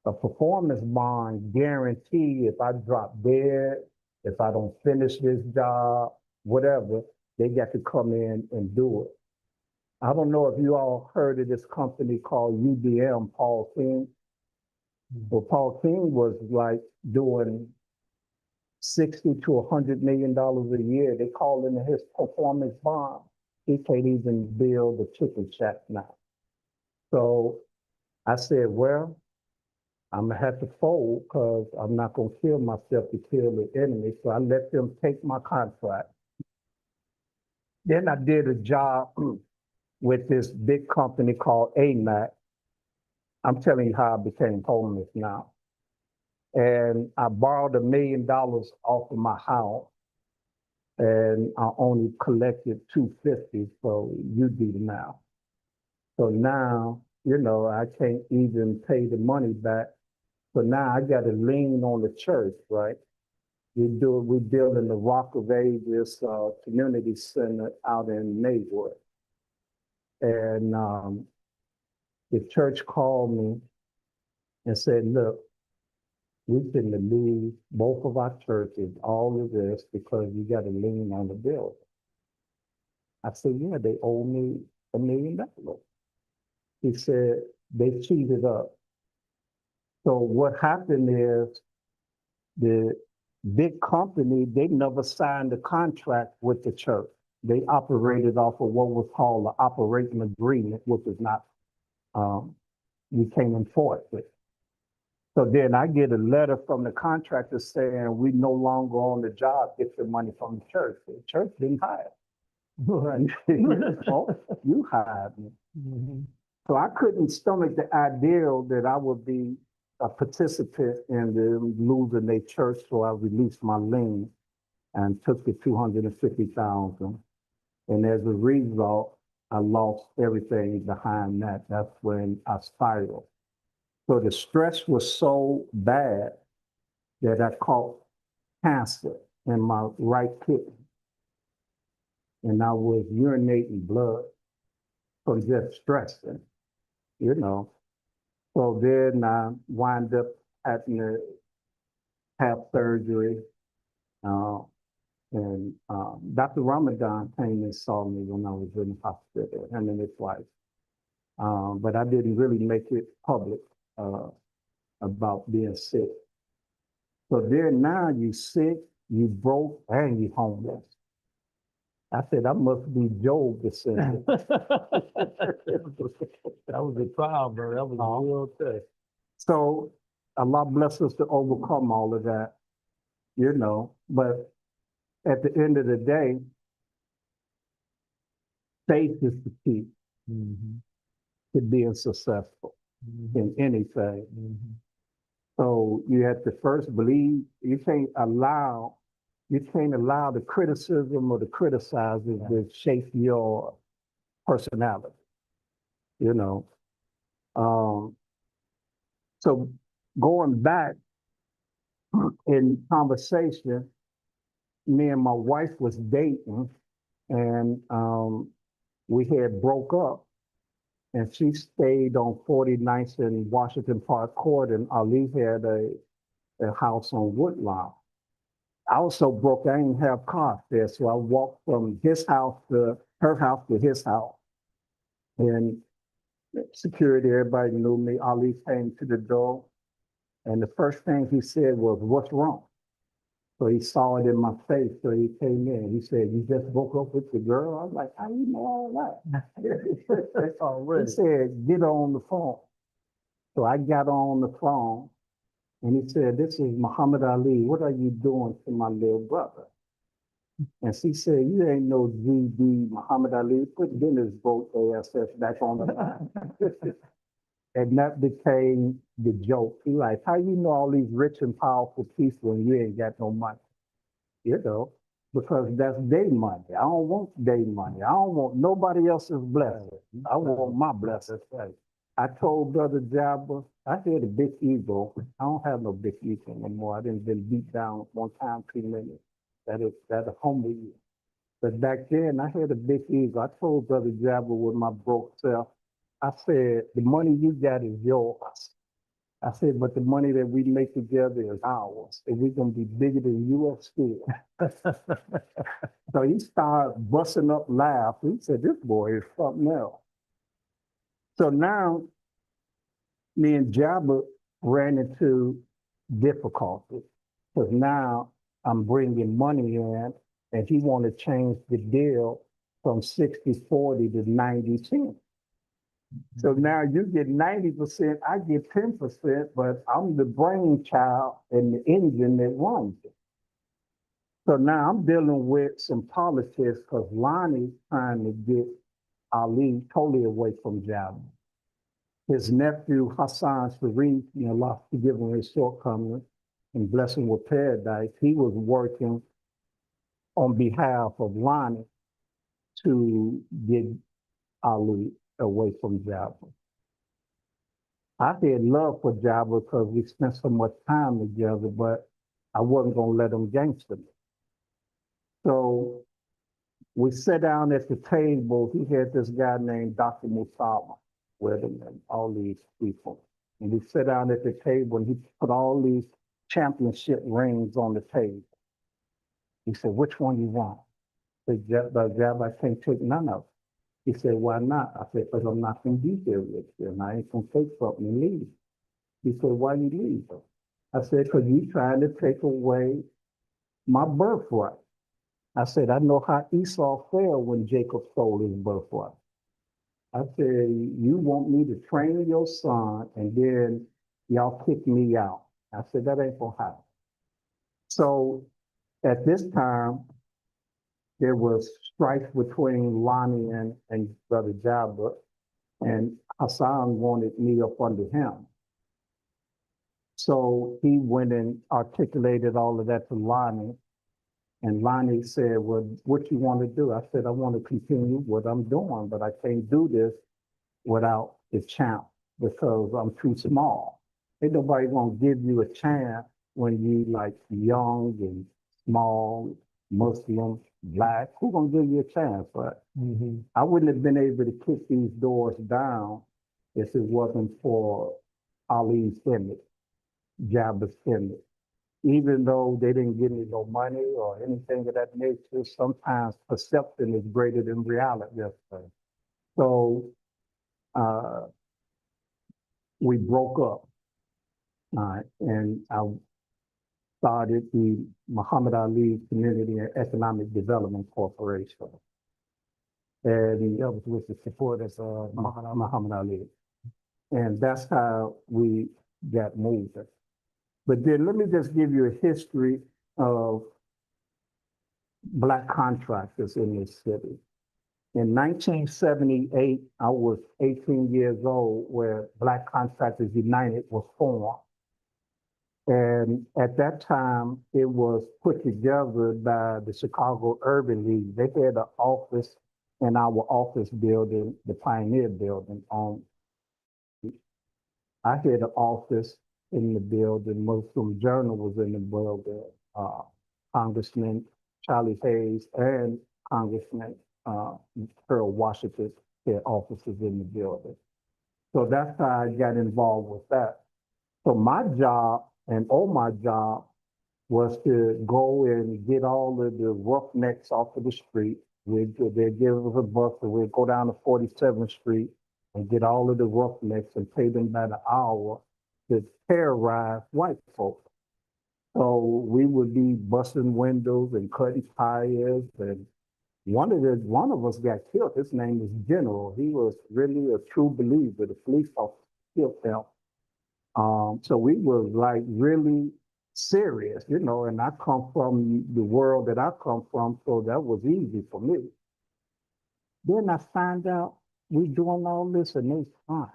A performance bond guarantee if I drop dead, if I don't finish this job, whatever, they got to come in and do it. I don't know if you all heard of this company called UBM, Paul King. Well, Paul King was like doing $60 to $100 million a year. They call in his performance bond. He can't even build a chicken shack now. So I said, well, I'm gonna have to fold because I'm not gonna kill myself to kill the enemy. So I let them take my contract. Then I did a job with this big company called AMAC. I'm telling you how I became homeless now. And I borrowed $1 million off of my house, and I only collected $250. So you do the math. So now, I can't even pay the money back. So now I got to lean on the church, right? We building the Rock of Ages Community Center out in Maywood. And the church called me and said, look, we can leave both of our churches, all of this, because you got to lean on the building. I said, yeah, they owe me $1 million. He said, they cheated us. So what happened is the big company, they never signed a contract with the church. They operated off of what was called an operating agreement, which is not, you can't enforce it. So then I get a letter from the contractor saying, we no longer on the job, get your money from the church. The church didn't hire. You hired me. Mm-hmm. So I couldn't stomach the ideal that I would be a participant in them losing their church, so I released my lien and took the $250,000. And as a result, I lost everything behind that. That's when I spiraled. So the stress was so bad that I caught cancer in my right kidney. And I was urinating blood from just stressing, So then I wind up having to have surgery. And Dr. Ramadan came and saw me when I was in the hospital, him and his wife. But I didn't really make it public about being sick. So then now you sick, you broke, and you homeless. I said, I must be Job the sinner. That was a trial, bro. That was a real test. So Allah bless us to overcome all of that, But at the end of the day, faith is the key to being successful in anything. So you have to first believe. You can't allow the criticism or the criticizers to shape your personality. So going back in conversation, me and my wife was dating, and we had broke up, and she stayed on 49th in Washington Park Court, and Ali had a house on Woodlawn. I was so broke, I didn't have car fare, so I walked from his house to her house to his house. And security, everybody knew me. Ali came to the door, and the first thing he said was, "What's wrong?" So he saw it in my face, so he came in. He said, "You just woke up with the girl?" I was like, "How you know all that?" He Already. said, "Get on the phone." So I got on the phone, and he said, "This is Muhammad Ali. What are you doing to my little brother?" And she said, "You ain't no GD Muhammad Ali. Put Dennis vote ASS back on the line." And that became the joke. He like, "How you know all these rich and powerful people and you ain't got no money?" You know, because that's their money. I don't want their money. I don't want nobody else's blessing. I want my blessing. I told Brother Jabba, I had a big ego. I don't have no big ego anymore. I didn't been beat down one time too many. That'll humble you. But back then, I had a big ego. I told Brother Jabba with my broke self, I said, the money you got is yours. I said, but the money that we make together is ours. And we're going to be bigger than you still. So he started busting up laughing. He said, this boy is something else. So now, me and Jabba ran into difficulty. Because now I'm bringing money in, and he want to change the deal from 60-40 to 90-10. So now you get 90%, I get 10%, but I'm the brainchild and the engine that runs it. So now I'm dealing with some politics because Lonnie's trying to get Ali totally away from Jabba. His nephew, Hassan Sharif, Allah forgive him his shortcomings and bless him with paradise, he was working on behalf of Lonnie to get Ali away from Jabba. I had love for Jabba because we spent so much time together, but I wasn't going to let him gangster me. So we sat down at the table. He had this guy named Dr. Musama with him and all these people. And we sat down at the table and he put all these championship rings on the table. He said, which one you want? I said, Jabba, I can't take none of them. He said, why not? I said, because I'm not going to be there with you and I ain't going to take something and leave. He said, why you leave? I said, because you trying to take away my birthright. I said, I know how Esau felt when Jacob stole his birthright. I said, you want me to train your son and then y'all kick me out. I said, that ain't gonna happen. So at this time, there was strife between Lonnie and Brother Jabba, and Hassan wanted me up under him. So he went and articulated all of that to Lonnie. And Lonnie said, well, what you want to do? I said, I want to continue what I'm doing, but I can't do this without the champ because I'm too small. Ain't nobody gonna give you a chance when you like young and small, Muslim, black. Who gonna give you a chance? But I wouldn't have been able to kick these doors down if it wasn't for Ali's image, Jabba's image. Even though they didn't give me no money or anything of that nature, sometimes perception is greater than reality. So we broke up, and I started the Muhammad Ali Community and Economic Development Corporation. And that was with the support of Muhammad Ali. And that's how we got moving. But then let me just give you a history of Black contractors in this city. In 1978, I was 18 years old where Black Contractors United was formed. And at that time, it was put together by the Chicago Urban League. They had an office in our office building, the Pioneer Building. I had an office in the building. Muslim Journal was in the building. Congressman Charlie Hayes and Congressman Earl Washington had offices in the building. So that's how I got involved with that. So my job and all my job was to go and get all of the roughnecks off of the street. They'd give us a bus and we'd go down to 47th Street and get all of the roughnecks and pay them by the hour to terrorize white folks. So we would be busting windows and cutting tires, and one of us got killed. His name was General. He was really a true believer. The police officer killed him. So we was like really serious, you know, and I come from the world that I come from, so that was easy for me. Then I find out we doing all this and they fine.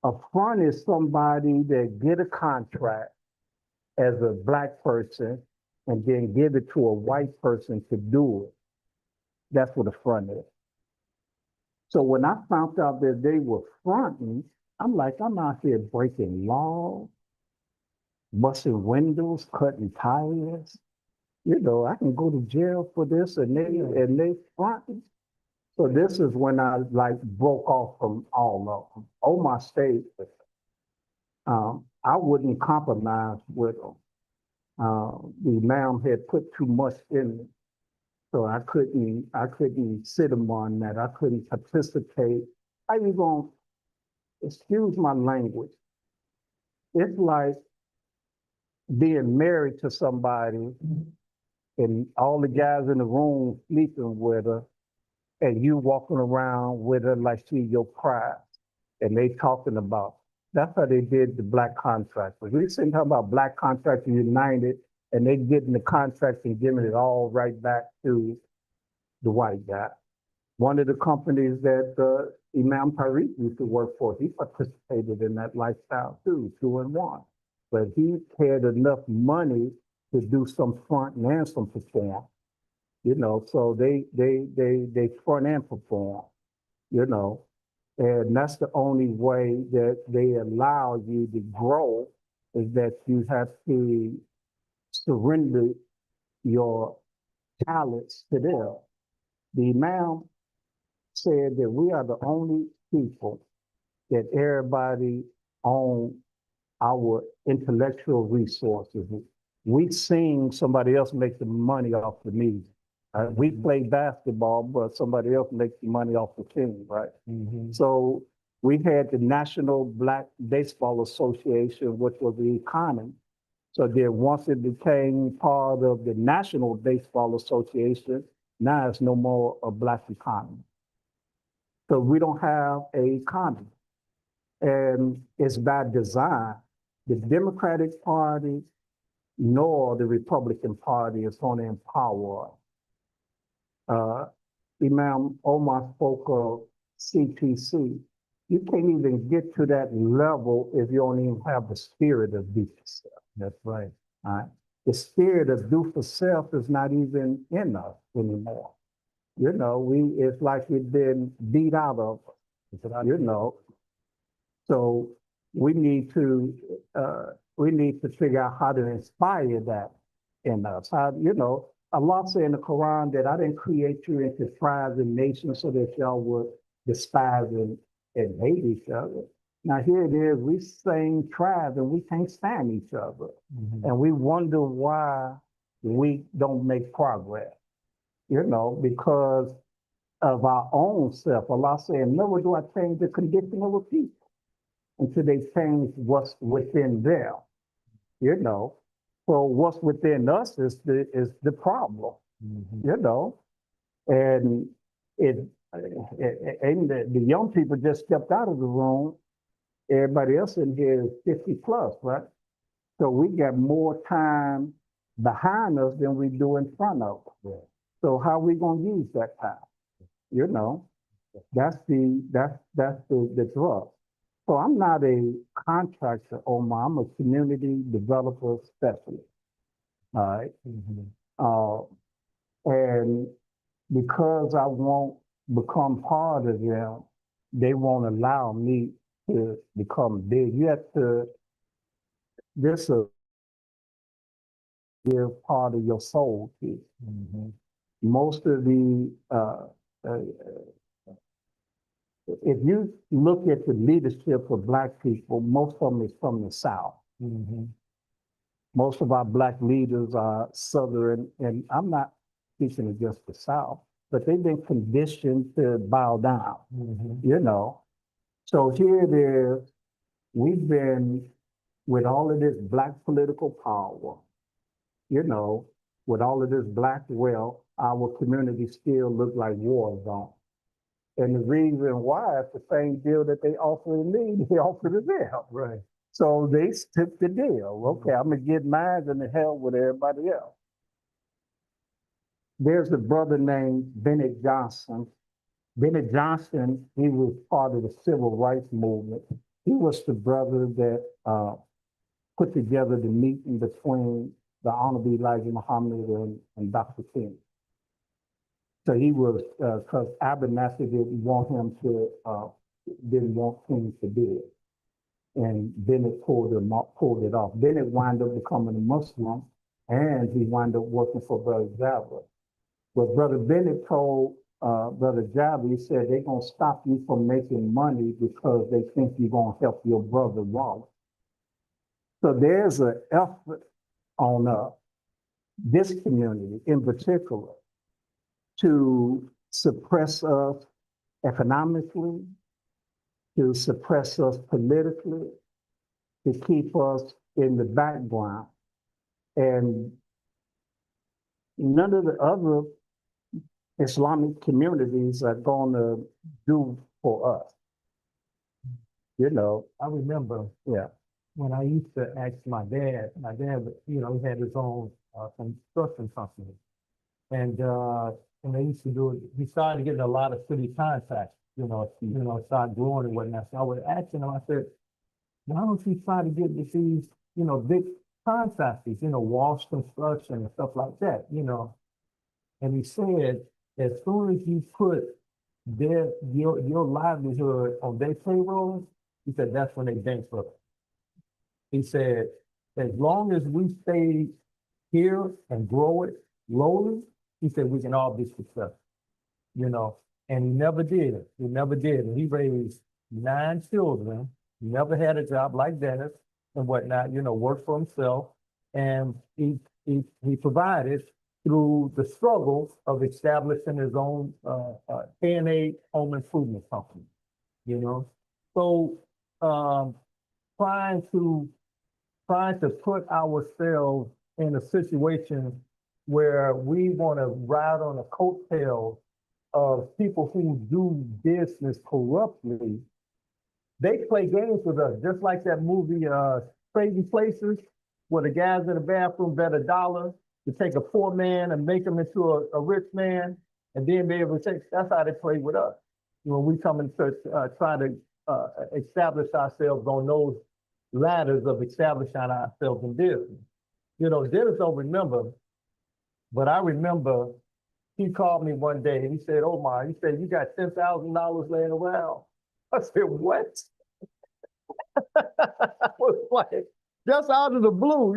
A front is somebody that get a contract as a black person and then give it to a white person to do it. That's what a front is. So when I found out that they were fronting, I'm like, I'm out here breaking laws, busting windows, cutting tires. You know, I can go to jail for this, and they fronting. So this is when I like broke off from all of them. Omar stayed with them. I wouldn't compromise with them. The imam had put too much in me, so I couldn't sit among that. I couldn't participate. How you gonna, excuse my language? It's like being married to somebody and all the guys in the room sleeping with her, and you walking around with her like she your prize, and they talking about. That's how they did the black contractors. We sitting talking about Black Contractors United, and they getting the contracts and giving it all right back to the white guy. One of the companies that Imam Tariq used to work for, he participated in that lifestyle too, 2-in-1. But he had enough money to do some front and some perform, you know, so they front and perform, you know, and that's the only way that they allow you to grow, is that you have to surrender your talents to them. The Imam said that we are the only people that everybody own our intellectual resources. We sing, somebody else makes the money off the music. We play basketball, but somebody else makes the money off the team, right? Mm-hmm. So we had the National Black Baseball Association, which was the economy. So then once it became part of the National Baseball Association, now it's no more a black economy. So we don't have an economy. And it's by design. The Democratic Party nor the Republican Party is going to empower us. Imam Omar spoke of CTC. You can't even get to that level if you don't even have the spirit of do for self. That's right. All right. The spirit of do for self is not even in us anymore. You know, it's like we've been beat out of us, you know. So we need to figure out how to inspire that in us. How, you know, Allah said in the Quran that I didn't create you into tribes and nations so that y'all would despise and hate each other. Now here it is, we same tribes and we can't stand each other. Mm-hmm. And we wonder why we don't make progress, you know, because of our own self. Allah said, never do I change the condition of a people until they change what's within them, you know. So what's within us is the problem, mm-hmm. You know. And the young people just stepped out of the room. Everybody else in here is 50 plus, right? So we got more time behind us than we do in front of us. Yeah. So how are we gonna use that time? You know, that's the drug. So I'm not a contractor, Omar. I'm a community developer specialist. All right. Mm-hmm. And because I won't become part of them, they won't allow me to become big. You have to, this is give part of your soul to. Mm-hmm. Most of the, if you look at the leadership of Black people, most of them is from the South. Mm-hmm. Most of our Black leaders are Southern, and I'm not speaking against the South, but they've been conditioned to bow down, you know. So here it is, we've been with all of this Black political power, you know, with all of this Black wealth, our community still look like war zone. And the reason why is the same deal that they offered me, they offered to them. Right. So they took the deal. Okay, I'm gonna get mine and the hell with everybody else. There's a brother named Bennett Johnson. Bennett Johnson, he was part of the civil rights movement. He was the brother that put together the meeting between the Honorable Elijah Muhammad and Dr. King. So he was, because Abernathy didn't want him to, didn't want King to do it. And Bennett pulled it off. Bennett wound up becoming a Muslim, and he wound up working for Brother Jabba. But Brother Bennett told Brother Jabba, he said, they're gonna stop you from making money because they think you're gonna help your brother wallet. So there's an effort on this community in particular to suppress us economically, to suppress us politically, to keep us in the background. And none of the other Islamic communities are going to do for us. You know, I remember yeah. when I used to ask my dad, you know, he had his own construction company. And they used to do it, he started getting a lot of city contacts, started growing and whatnot. So I was asking him, I said, why don't you try to get with these, big contractors, Walsh Construction and stuff like that, And he said, as soon as you put your livelihood on their payroll, he said, that's when they bankrupt. He said, as long as we stay here and grow it slowly, he said, we can all be successful, and he never did it. He never did. And he raised 9 children, never had a job like Dennis and whatnot, worked for himself. And he provided through the struggle of establishing his own K&A home improvement company, So trying to put ourselves in a situation where we want to ride on the coattails of people who do business corruptly. They play games with us, just like that movie Crazy Places, where the guys in the bathroom bet $1 to take a poor man and make him into a rich man, and then be able to take. That's how they play with us. When we come and try to establish ourselves on those ladders of establishing ourselves in business. Dennis don't remember, but I remember he called me one day and he said, Omar, he said, you got $10,000 laying around. I said, what? I was like, just out of the blue,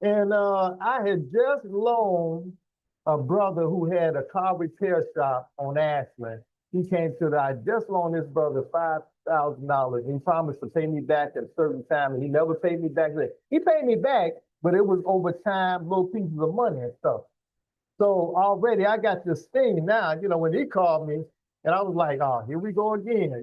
And I had just loaned a brother who had a car repair shop on Ashland. He came to I just loaned this brother $5,000. He promised to pay me back at a certain time, and he never paid me back. He paid me back, but it was over time, little pieces of money and stuff. So already I got this thing now, when he called me, and I was like, oh, here we go again,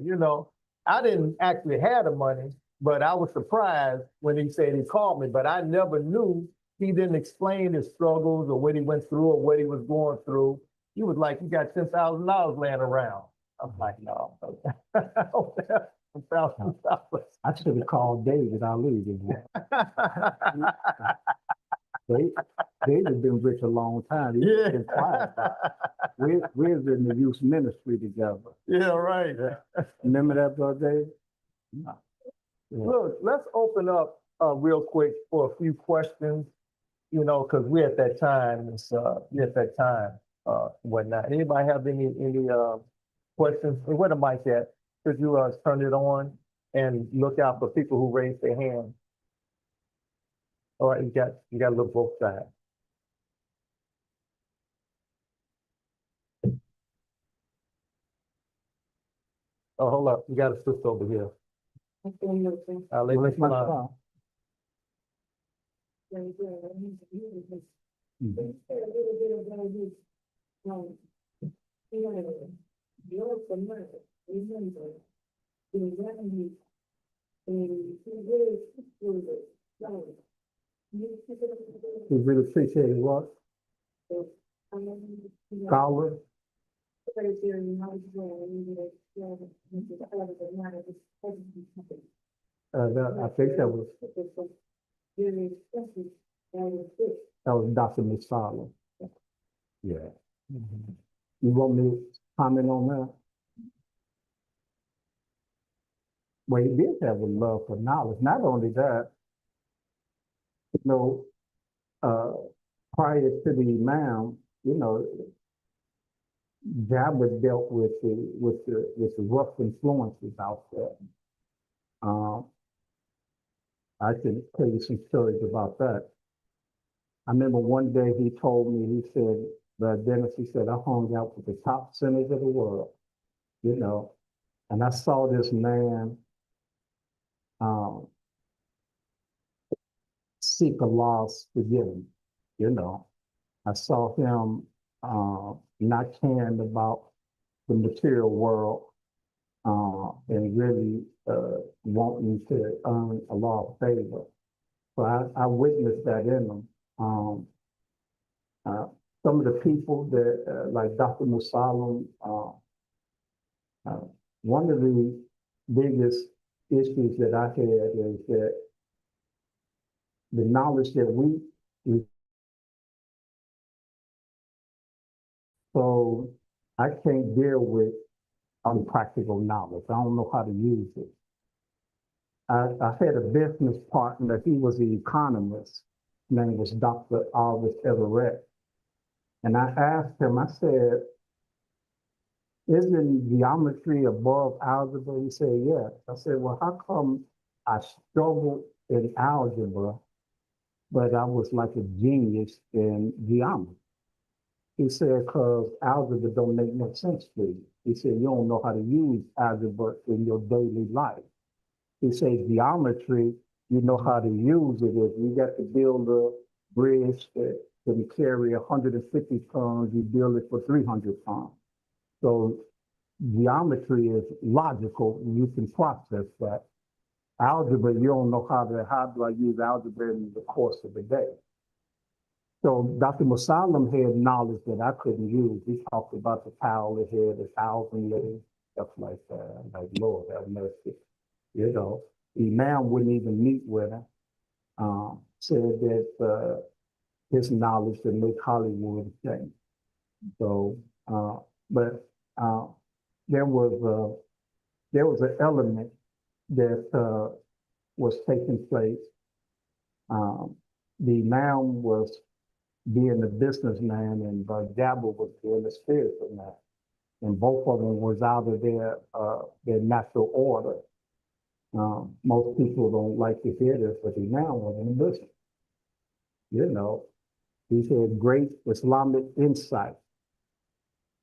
I didn't actually have the money, but I was surprised when he said he called me, but I never knew. He didn't explain his struggles or what he went through or what he was going through. He was like, you got $10,000 laying around. I'm like, no, I don't have $10,000. I should have called David Ali. David's been rich a long time. He's been quiet. We're in the youth ministry together. Yeah, right. Remember that, Brother David? No. Yeah. Look, let's open up real quick for a few questions, because we're at that time. Whatnot. Anybody have any questions? Hey, where the mic at? Could you turn it on and look out for people who raise their hand? All right, you got to look both sides. Oh, hold up. You got to switch over here. I'll let you We really appreciate what? Scholar? I think that was Dr. Masala. Yeah. You want me to comment on that? Well, he did have a love for knowledge. Not only that, you know, prior to the Imam, you know, Jabba dealt with the rough influences out there. I can tell you some stories about that. I remember one day he told me, he said, Dennis, he said, I hung out with the top sinners of the world, you know, and I saw this man seek Allah's forgiveness, you know. I saw him not caring about the material world and really wanting to earn Allah's favor. So I witnessed that in him. Some of the people that, like Dr. Musalam, one of the biggest issues that I had is that the knowledge that so I can't deal with unpractical knowledge. I don't know how to use it. I had a business partner, he was an economist. His name was Dr. Alvis Everett. And I asked him, I said, isn't geometry above algebra? He said, yes. I said, well, how come I struggled in algebra, but I was like a genius in geometry? He said, because algebra don't make no sense to you. He said, you don't know how to use algebra in your daily life. He said, geometry, you know how to use it. If you got to build a bridge that can carry 150 tons, you build it for 300 tons. So geometry is logical, and you can process that. Algebra, you don't know how do I use algebra in the course of the day. So Dr. Musalam had knowledge that I couldn't use. He talked about the towel that had 1,000 legs, stuff like that. I'm like, Lord have mercy. You know, the Imam wouldn't even meet with him. Said that his knowledge would make Hollywood change. So, but there was an element that was taking place. The Imam was being a businessman, and Jabba was being a spiritual man, and both of them was out of their natural order. Most people don't like to hear this, but the Imam was in the business. You know, he had great Islamic insight,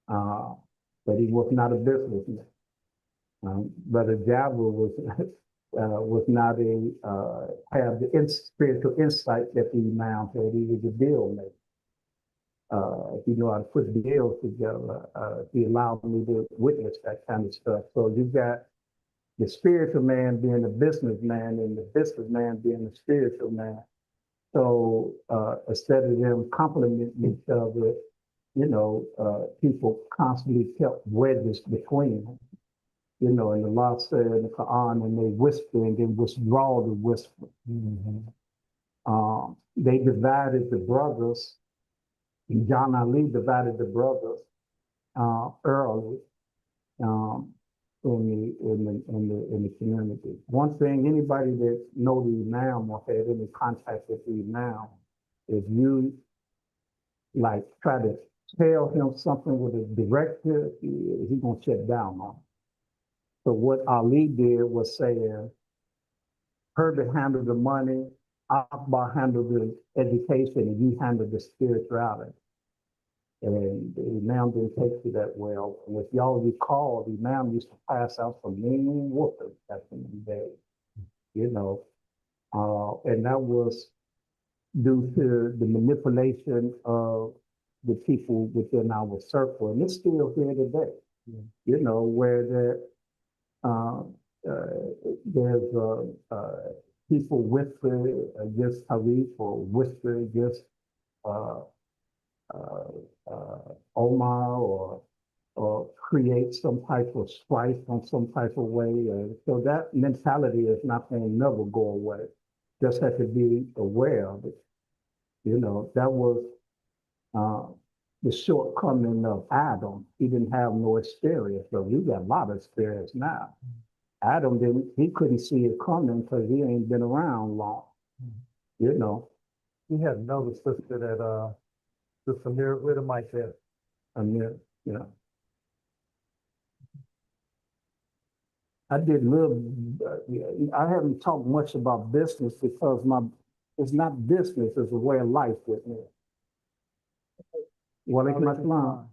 but he was not a businessman. Brother Jabba was not have the spiritual insight that the Imam had. He was a deal maker. If you know how to put deals together, he allowed me to witness that kind of stuff. So you got the spiritual man being a businessman and the businessman being a spiritual man. So instead of them complimenting each other, you know, people constantly kept wedges between them. You know, and Allah said in the Quran, and they whisper and then withdraw the whisper. They divided the brothers. John Ali divided the brothers early in the community. One thing, anybody that know the Imam or had any contact with the Imam, if you like try to tell him something with a directive, he's gonna shut down on it. So what Ali did was saying, Herbert handled the money, Akbar handled the education, and you handled the spirituality. And the Imam didn't take to that well. And if y'all recall, the Imam used to pass out some mean whoopers back in the day, you know. And that was due to the manipulation of the people within our circle, and it's still here today. Yeah. You know, where there's people whisper against Harif or whisper against uh, Omar or create some type of strife on some type of way. So that mentality is not going to never go away. Just have to be aware of it. You know, that was uh, the shortcoming of Adam. He didn't have no experience, but we got a lot of experience now. Adam didn't, he couldn't see it coming because he ain't been around long, you know. We had another sister that, Sister Samir, where the mic at? I mean, you know. I did little, I haven't talked much about business because it's not business, it's a way of life with me. Walaikum assalam.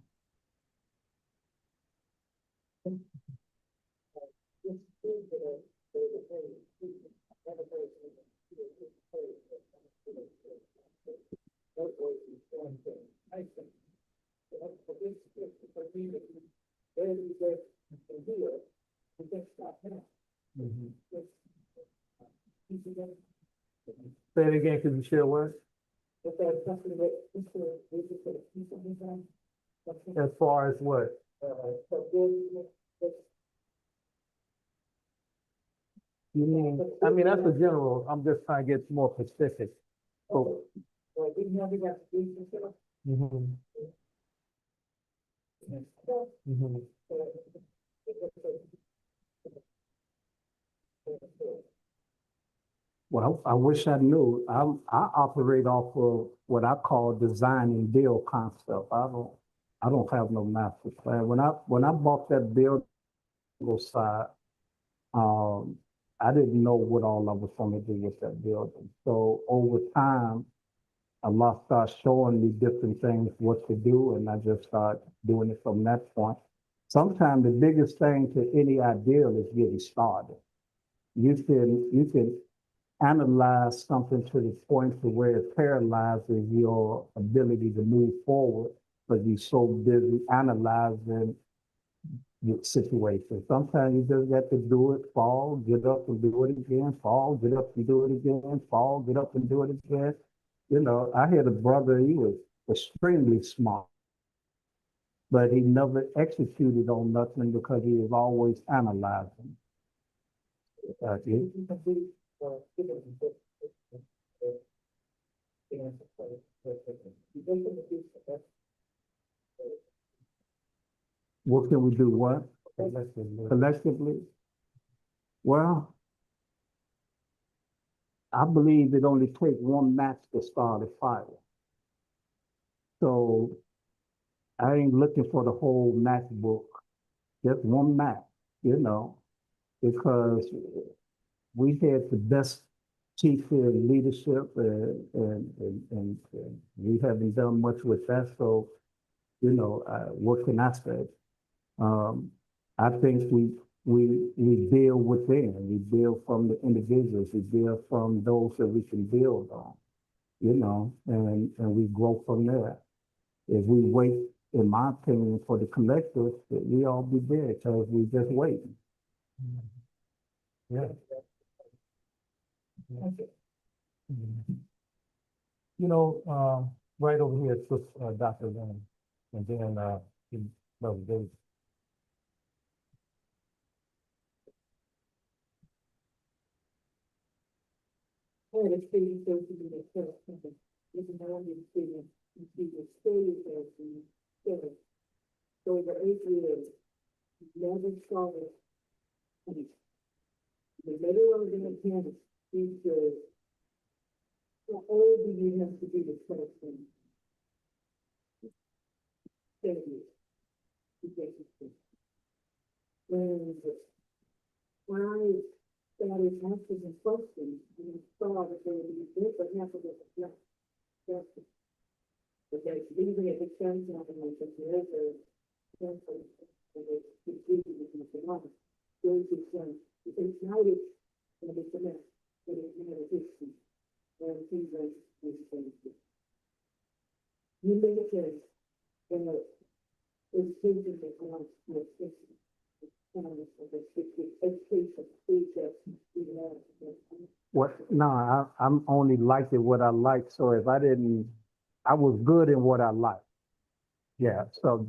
Mhm. Say it again, could you share what? As far as what? You mean, I mean, that's a general, I'm just trying to get more specific. Oh. Mhm. Mhm. Well, I wish I knew. I operate off of what I call design and build concept. I don't have no master plan. When I bought that building side, um, I didn't know what all I was going to do with that building. So over time, Allah started showing me different things, what to do, and I just started doing it from that point. Sometimes the biggest thing to any ideal is getting started. You can analyze something to the point to where it paralyzes your ability to move forward because you're so busy analyzing your situation. Sometimes you just got to do it, fall, get up and do it again, fall, get up and do it again, fall, get up and do it again. You know, I had a brother, he was extremely smart, but he never executed on nothing because he was always analyzing. What can we do? What? Collectively? Well, I believe it only takes one match to start a fire. So I ain't looking for the whole matchbook, just one match, you know, because we had the best teacher in leadership and we haven't done much with that. So, you know, what can I say? I think we build within, we build from the individuals, we build from those that we can build on, you know, and we grow from there. If we wait, in my opinion, for the collective, we all be dead because we just waiting. Yeah. Mhm. You know, right over here, it's just, Dr. Lynn, and then, Brother David. The stage goes to be the first something. This is not only the student, you see the stage as the student. So the 8 years, never saw it. The middle of the campus teachers, how old do you have to be the person? 7 years. To get this thing. When I started asking the questions, and saw that there would be this, but half of it was not. But there's leaving a big chance of like the later, and it's easy to make it on. Going to some, because now it's going to be connected, but it's not a history. And things like this thing. You make a case, and it's changing the economic system. Education, What, no, I'm only liking what I like, so if I didn't, I was good in what I liked. Yeah, so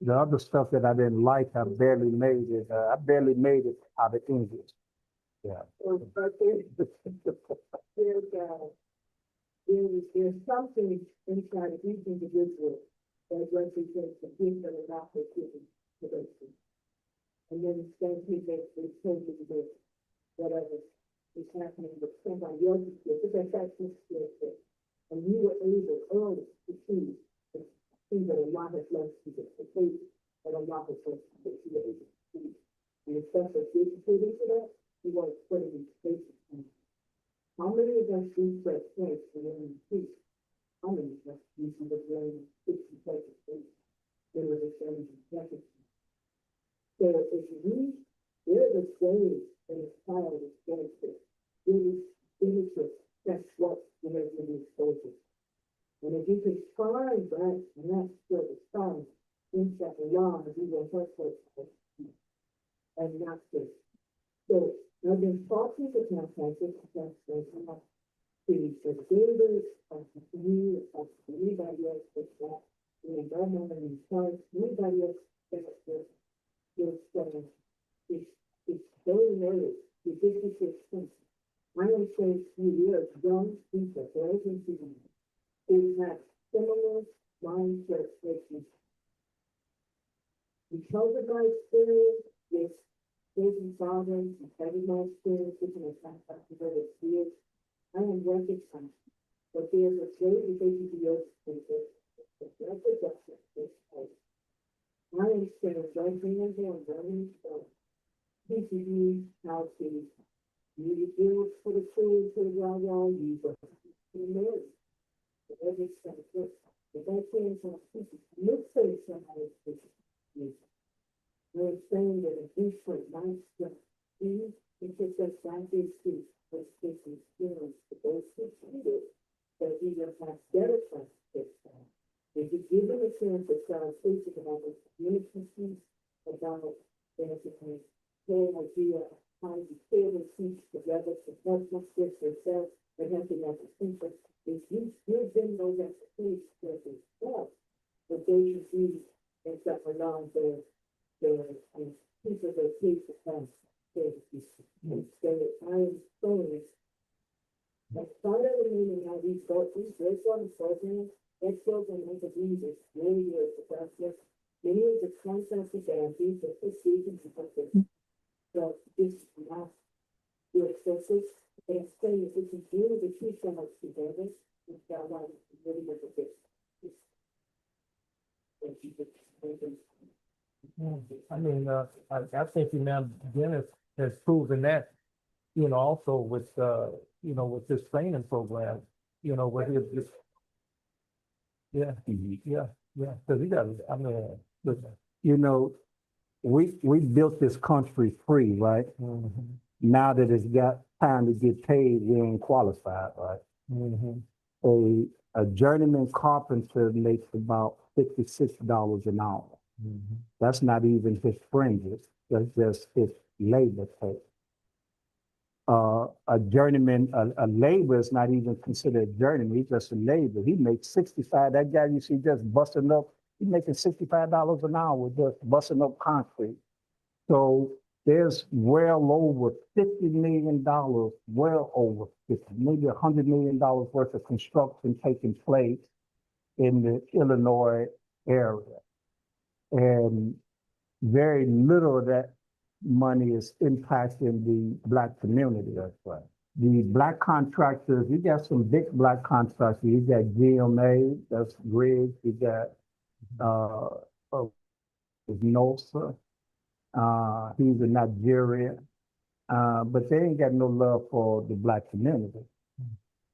the other stuff that I didn't like, I barely made it out of English. Yeah. but there's something inside of each individual that represents the gift that is not given to them. And then it's going to take with whatever is happening with somebody else's gift. Because that's his skill set. And you were able early to see that Allah has blessed you with the faith that Allah has blessed you with the able to see. And the stuff that you're contributing to that, you want to put it in spaces. How many of us do that place for when we teach? How many of us use the brain 60 places? There was a change in practice. So if we, there is a change in the style of experience, it is interest, that's what you have in the exposure. And if you can find that, and that's where the style inside the law, you will help us and not this. So, I've been talking to conferences, to David, to me, to anybody else that's that, and I don't know any charge, anybody else that's this. It's very nervous. It's difficult. I am saying few years, young people, very people, who have similar mindset issues. Because of my experience with children, fathers, and having my experience with my contact years, I am recognized. But there's a great relationship to your experience. That's a justice. I am saying, don't bring them down, don't PCB, how to use bills for the food, for the y'all use for the marriage. Every step of this. If I say some pieces, let's say somebody's pieces. We're saying that a different mindset is because that's not his speech, but his experience, the best experience, that he just has better practice. If you give them a chance to start speaking about the communications, about basically whole idea of how to tailor teach together to help skills themselves and helping us to think that if you give them those expertise skills themselves, that they should be and stuff along their people that teach the class. And so I am saying this. As part of the meaning how these virtual programs, Excels and interviews is really good for process. Many of the concepts of therapies, the procedures, and process. So this is not the excesses. And saying if you do the two channels together, it's got one really good for this. I mean, I think Imam Dennis has proven that, also with, with this training program, with his, yeah, because he got, I mean, listen. We built this country free, right? Mm-hmm. Now that it's got time to get paid, we ain't qualified, right? Mm-hmm. A journeyman carpenter makes about $56 an hour. Mm-hmm. That's not even his fringes. That's just his labor pay. A journeyman, a laborer is not even considered a journeyman. He's just a laborer. He makes 65. That guy you see just busting up, he's making $65 an hour just busting up concrete. So there's well over $50 million, well over 50, maybe $100 million worth of construction taking place in the Illinois area. And very little of that money is impacting the Black community. That's right. The Black contractors, you got some big Black contractors. You got GMA, that's Griggs. You got Nosa. He's in Nigeria. But they ain't got no love for the Black community.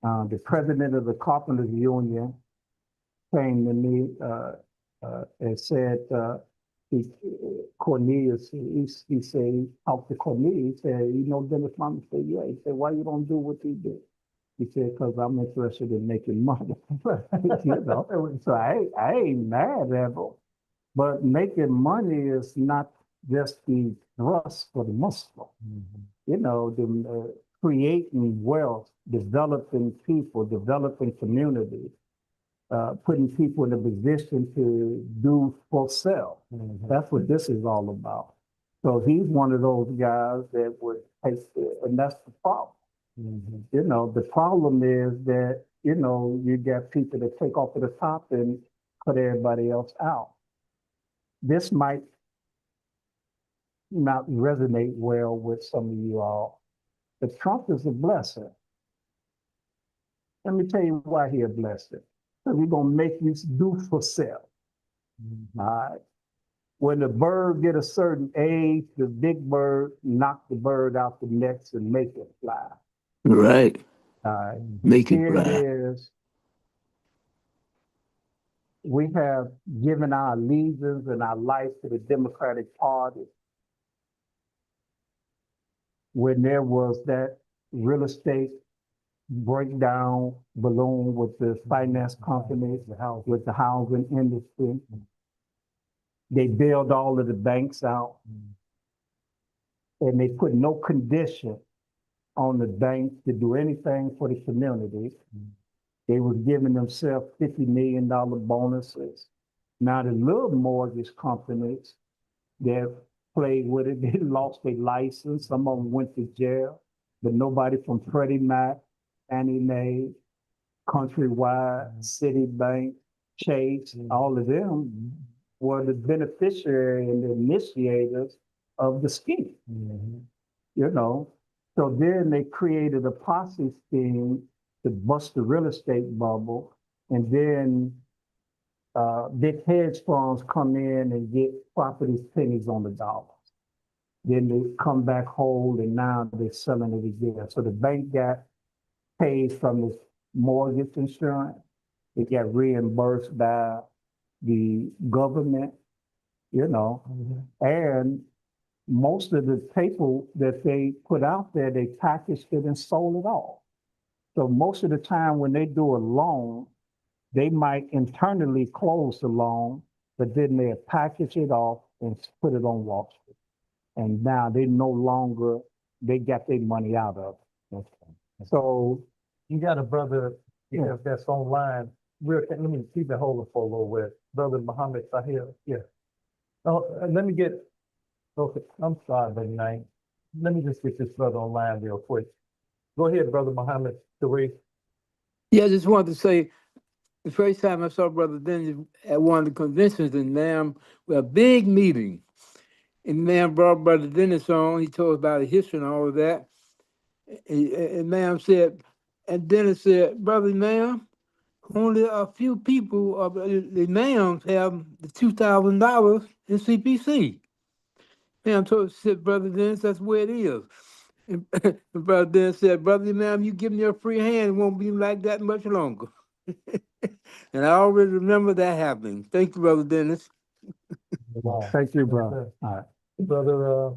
The president of the Carpenters Union came to me and said, Cornelius, he said, he talked to Cornelius, he said, Dennis Mama said, yeah. He said, why you don't do what he did? He said, because I'm interested in making money. You know, so I ain't mad at him. But making money is not just the thrust for the Muslim. You know, creating wealth, developing people, developing community, putting people in a position to do for self. That's what this is all about. So he's one of those guys that would take, and that's the problem. You know, the problem is that, you know, you get people that take off at the top and cut everybody else out. This might not resonate well with some of you all, but Trump is a blessing. Let me tell you why he a blessing. Because he's gonna make you do for self. All right. When the bird get a certain age, the big bird knock the bird out the nest and make it fly. Right. All right. Make it Here it fly. is. We have given our allegiance and our life to the Democratic Party. When there was that real estate breakdown balloon with the finance companies, with the housing industry, they bailed all of the banks out. And they put no condition on the banks to do anything for the community. They was giving themselves $50 million bonuses. Now the little mortgage companies that played with it, they lost their license. Some of them went to jail, but nobody from Freddie Mac, Fannie Mae, Countrywide, Citibank, Chase, all of them were the beneficiary and the initiators of the scheme. You know, so then they created a posse scheme to bust the real estate bubble, and then big hedge funds come in and get properties pennies on the dollar. Then they come back whole, and now they're selling it again. So the bank got paid from its mortgage insurance. It got reimbursed by the government, you know, and most of the paper that they put out there, they packaged it and sold it off. So most of the time when they do a loan, they might internally close the loan, but then they package it off and put it on Wall Street. And now they no longer, they got their money out of it. So You got a brother Yeah. that's online. Let me keep it holding for a little bit. Brother Muhammad Sahil. Yeah. Oh, let me get, okay, I'm sorry, but night. Let me just get this brother online real quick. Go ahead, Brother Muhammad Tariq. Yeah, I just wanted to say the first time I saw Brother Dennis at one of the conventions in Nam, we had a big meeting. And man brought Brother Dennis on. He told us about the history and all of that. And ma'am said, and Dennis said, Brother ma'am, only a few people of the ma'ams have the $2,000 in CPC. Ma'am said, Brother Dennis, that's where it is. And Brother Dennis said, Brother ma'am, you give me a free hand, it won't be like that much longer. And I already remember that happening. Thank you, Brother Dennis. Wow. thank you, Yes, bro. sir. All right. Brother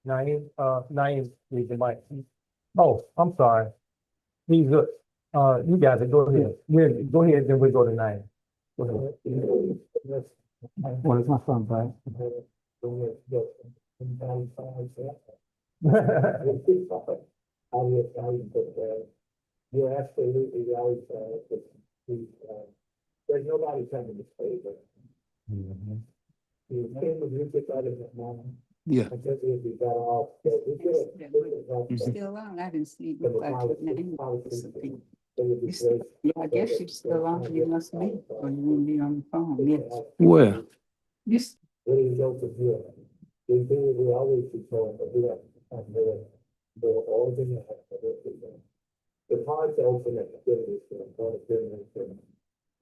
Naeem, read the mic. Oh, I'm sorry. He's good. You got it. Go ahead. Go ahead, then we go to Naeem. Go ahead. What is my son, bro? You're absolutely right, there's nobody coming to save us. You came with music out of that moment. Yeah. Until we got off. So we could have- Still on, I didn't see it look like your name. They would be great. Yeah, I guess you're still on, you must be, or you wouldn't be on the phone, yes. Where? You, s- Really don't forget. We always be told, but we have, they were all in the head of it. It's hard to open up the business, go to business and,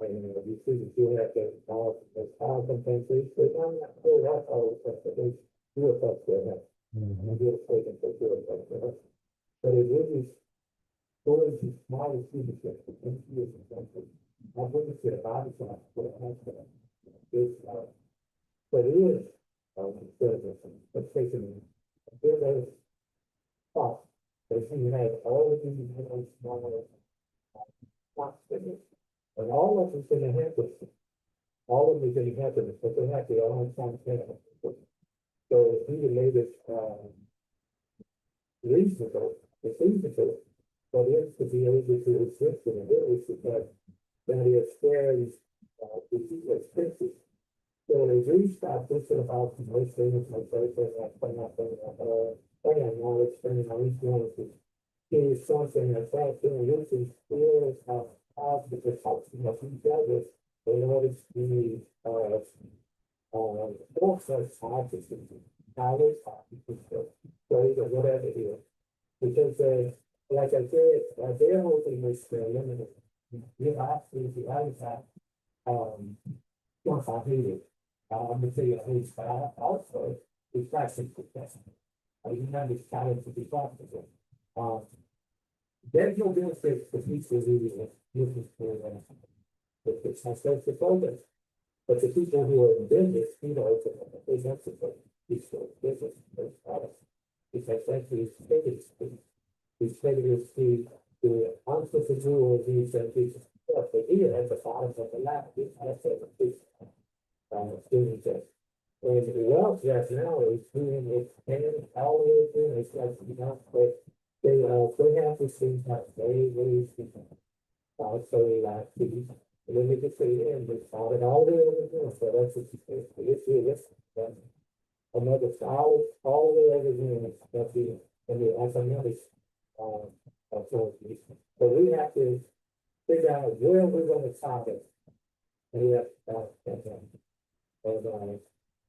you see that you have the compensation, but I'm not sure that's all, but they do affect their health. And do it taken for good, but it really going to small leadership, and years and something. I wouldn't say about it, but it has to. It's, but it is, service, but taking, there is thought, that you have all of these little small constantly. And all of it's gonna happen. All of it's gonna happen, but they have their own time. So he made it, reasonable, it's reasonable for them to be able to exist in a village that is very, expensive. So they do start thinking about most things like and now it's spending on each one of these. Here's something that's that thing, this is clear, how the helps, together in order to be, also hard to see, how it's hard to see, or whatever it is. Because, like I said, their whole thing is limited. You actually, the other side, once I hate it, I'm gonna say it hates, but also, it's actually professional. You have this talent to be profitable. There's no benefit for people who looking for, it's not such a focus. But the people who are in business, they have to put peaceful business, it's essentially it's negative to the entrepreneur these things. But here at the bottom of the lap, this has a big student. And the wealth yes now is doing its paying all the way it's like but they have to see that very so like and then they just say and they started all the way over so that's the issue this another solid all the way over here that's the and that's another authority. So we have to figure out where we're gonna stop it. And we have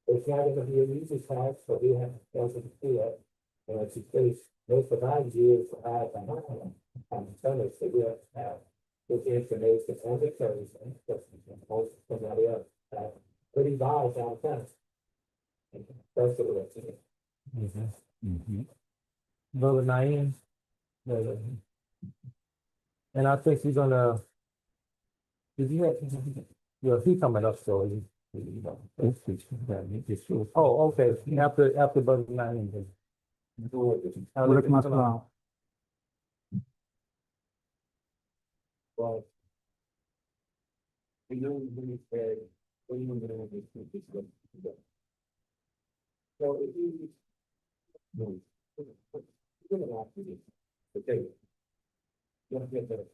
it's not gonna be an easy task, but we have to do it. And it's because most of our years are I'm telling you, we have to have this information on the Thursday, most somebody else, pretty bad downtown. That's what we're doing. Brother Naeem. And I think you're gonna, did you have, he coming up, so you know. Oh, okay, after Brother Naeem. then. Work my plan. Well, we know when you say, what do you want to do with this? So if you. No. You're gonna have to do, okay. You have to get that.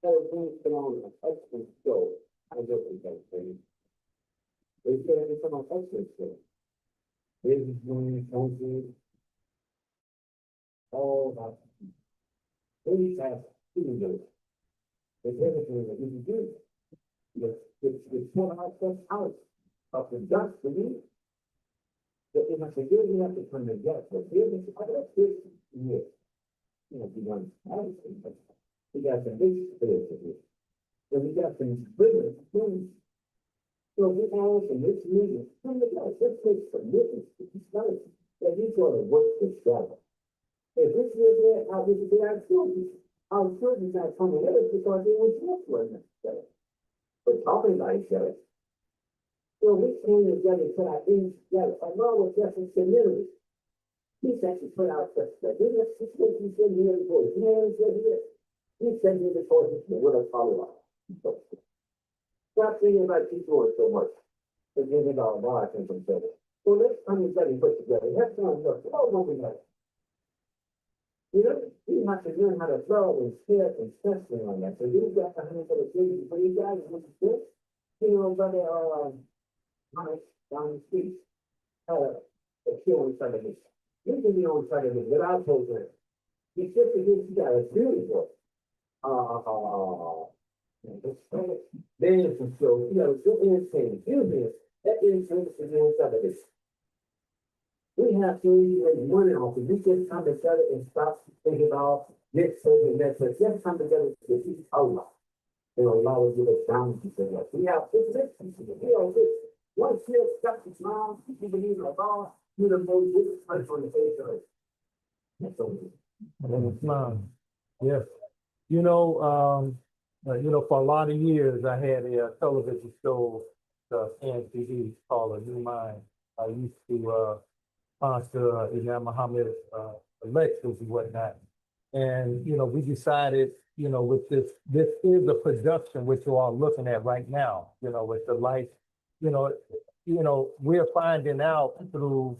So it's on a excellent show, I don't think that's thing. It's gonna be some excellent show. This is when it comes to all that. Please have to do. There's everything that you can do. It's not out of the dust for you. But if I forgive you, have to turn the dust, but here is, I got this year. You know, you got some big spirits. So we got some bigger things. So we all some rich music. Turn the dust, let's take some witness to this life. That he's gonna work this together. If this was there, I would say, I'm sure he's not coming in because they was not necessary. But talking about each other. So we came together to our things together, along with just community. He said to put out such that he was he said here before, he said here. He said here before, he said, what I follow up. Stop thinking about people so much. Forgetting about God and themselves. So let's come together and put together. That's not enough. Oh, what we like. You know, you have to learn how to flow and spit and stressing on that. So you've got to handle the things for you guys. Look at this. You know, brother, down the street. On Sunday. You can be on Sunday without program. You just against you guys, beautiful. Then it's a show, you know, so entertaining. That is on Sunday. We have to even money off. We just come together and stop thinking about this and that. So just come together to each other. You know, allow us to get down to the we have this, we have this. Once you stuck his mom, you can use a ball, you the most this punch on the face of it. That's all. Yes. For a lot of years, I had a television show, NTV called A New Mind. I used to sponsor Imam Muhammad's lectures and whatnot. And, we decided, with this is the production which you are looking at right now, with the light, you know, we're finding out through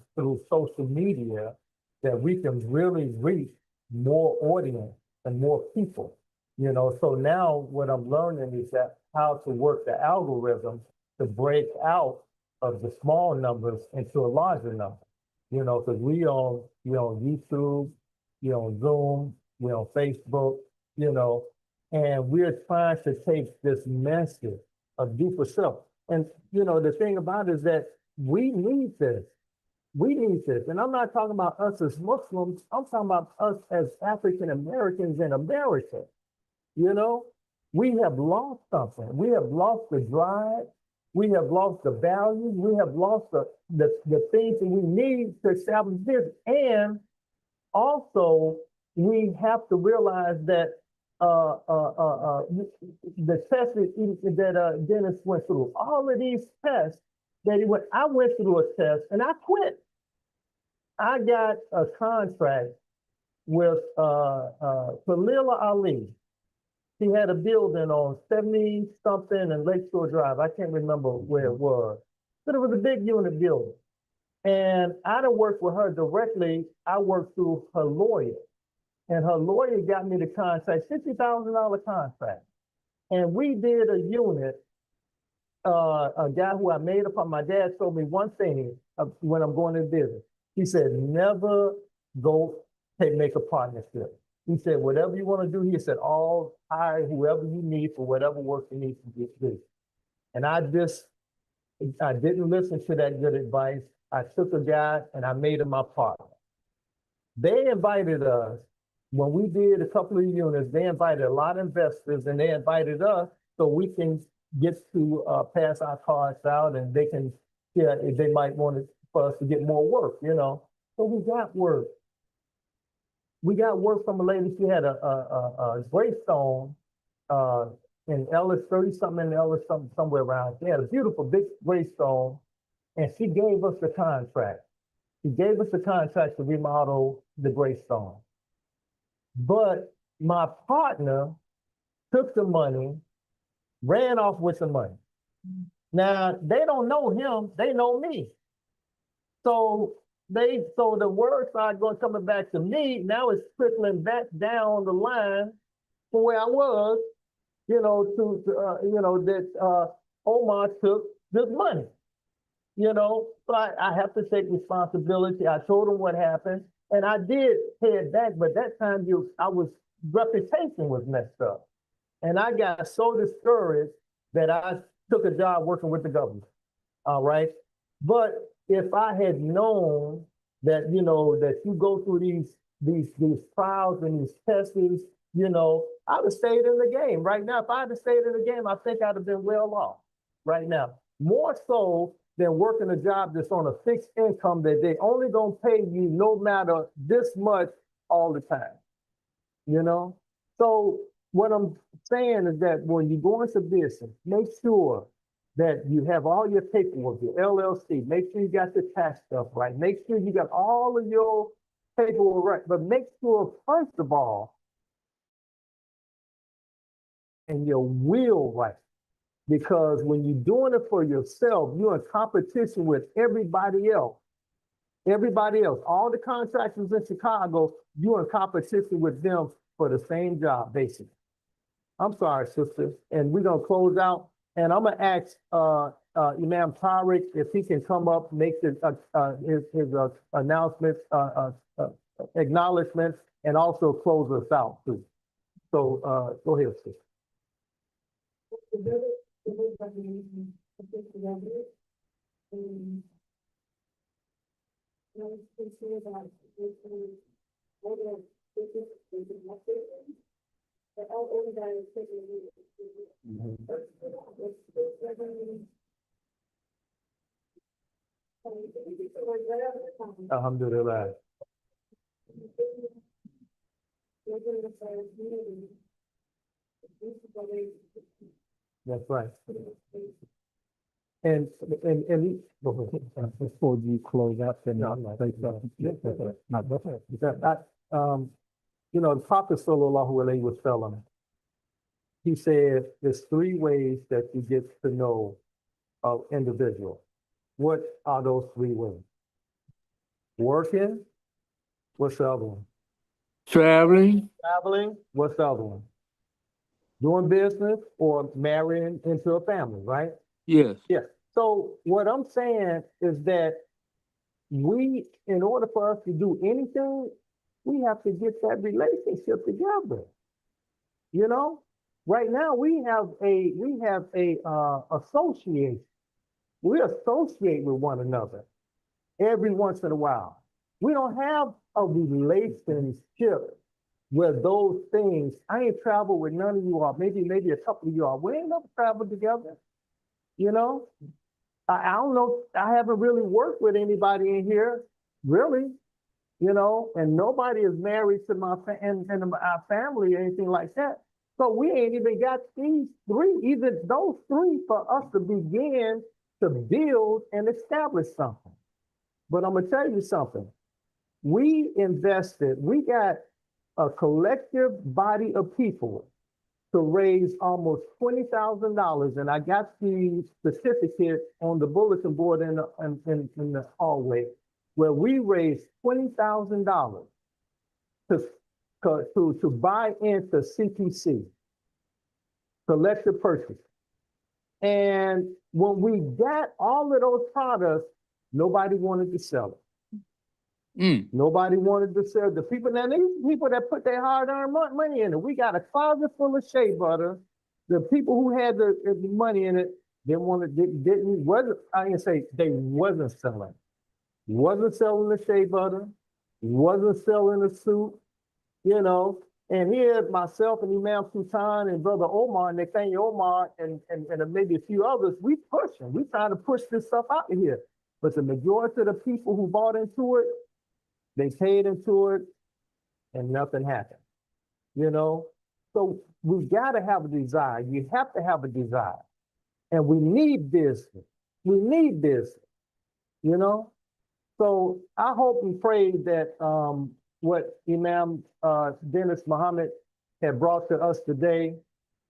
social media that we can really reach more audience and more people, So now what I'm learning is that how to work the algorithm to break out of the small numbers into a larger number, because we on YouTube, we on Zoom, we on Facebook, and we're trying to take this message of deeper self. And, the thing about it is that we need this. We need this. And I'm not talking about us as Muslims. I'm talking about us as African Americans in America. We have lost something. We have lost the drive. We have lost the values. We have lost the things that we need to establish this. And also, we have to realize that the test that Dennis went through, all of these tests that he went, I went through a test and I quit. I got a contract with Khalil Ali. He had a building on 70 something and Lakeshore Drive. I can't remember where it was, but it was a big unit building. And I didn't work with her directly. I worked through her lawyer. And her lawyer got me the contract, $60,000 contract. And we did a unit, a guy who I made up on, my dad told me one thing when I'm going to business. He said, never make a partnership. He said, whatever you want to do, he said, hire whoever you need for whatever work you need to get done. And I didn't listen to that good advice. I took a guy and I made him my partner. They invited us, when we did a couple of units, they invited a lot of investors and they invited us so we can get to pass our cards out and they can, if they might want for us to get more work, So we got work. We got work from a lady. She had a gravestone in Ellis, 30-something in Ellis, somewhere around. She had a beautiful big gravestone, and she gave us the contract. She gave us the contract to remodel the gravestone. But my partner took the money, ran off with the money. Now, they don't know him, they know me. So the word started going coming back to me. Now it's trickling back down the line from where I was, that Omar took this money. So I have to take responsibility. I told him what happened, and I did pay it back. But that time, reputation was messed up, and I got so discouraged that I took a job working with the government. All right, but if I had known that that you go through these trials and these tests, I'd have stayed in the game right now. If I'd have stayed in the game, I think I'd have been well off right now. More so than working a job that's on a fixed income that they only gonna pay you no matter this much all the time. So what I'm saying is that when you go into business, make sure that you have all your paperwork, your LLC, make sure you got the tax stuff right, make sure you got all of your paperwork right, but make sure, first of all, and your will right. Because when you're doing it for yourself, you're in competition with everybody else. Everybody else, all the contractors in Chicago, you're in competition with them for the same job, basically. I'm sorry, sister. And we're going to close out. And I'm going to ask Imam Tariq if he can come up, make his announcements, acknowledgments, and also close us out, too. So go ahead, sister. Alhamdulillah. That's right. and, before you close out, then I'll say something. Not before. You know, the Prophet sallallahu alaihi wasallam, he said there's three ways that you get to know an individual. What are those three ways? Working, what's the other one? Traveling, Traveling, what's the other one? Doing business or marrying into a family, right? yes. Yeah. So what I'm saying is that in order for us to do anything, we have to get that relationship together. You know, right now we have a association. We associate with one another every once in a while. We don't have a relationship where those things, I ain't traveled with none of you all, maybe a couple of you all. We ain't never traveled together, you know? I don't know, I haven't really worked with anybody in here, really, you know, and nobody is married to my our family or anything like that. So we ain't even got these three, either those three for us to begin to build and establish something. But I'm gonna tell you something. We got a collective body of people to raise almost $20,000, and I got the certificate on the bulletin board in the hallway, where we raised $20,000 to buy into CPC, collective purchase. And when we got all of those products, nobody wanted to sell it. Nobody wanted to sell the people. Now these people that put their hard-earned money in it. We got a closet full of shea butter. The people who had the money in it they wasn't selling. Wasn't selling the shea butter. Wasn't selling the soup. You know. And here myself and Imam Sultan and Brother Omar and Nathaniel Omar and maybe a few others, we pushing. We trying to push this stuff out of here. But the majority of the people who bought into it, they paid into it and nothing happened, you know? So we gotta have a desire. You have to have a desire. And we need business. We need business, you know? So I hope and pray that what Imam Dennis Muhammad had brought to us today,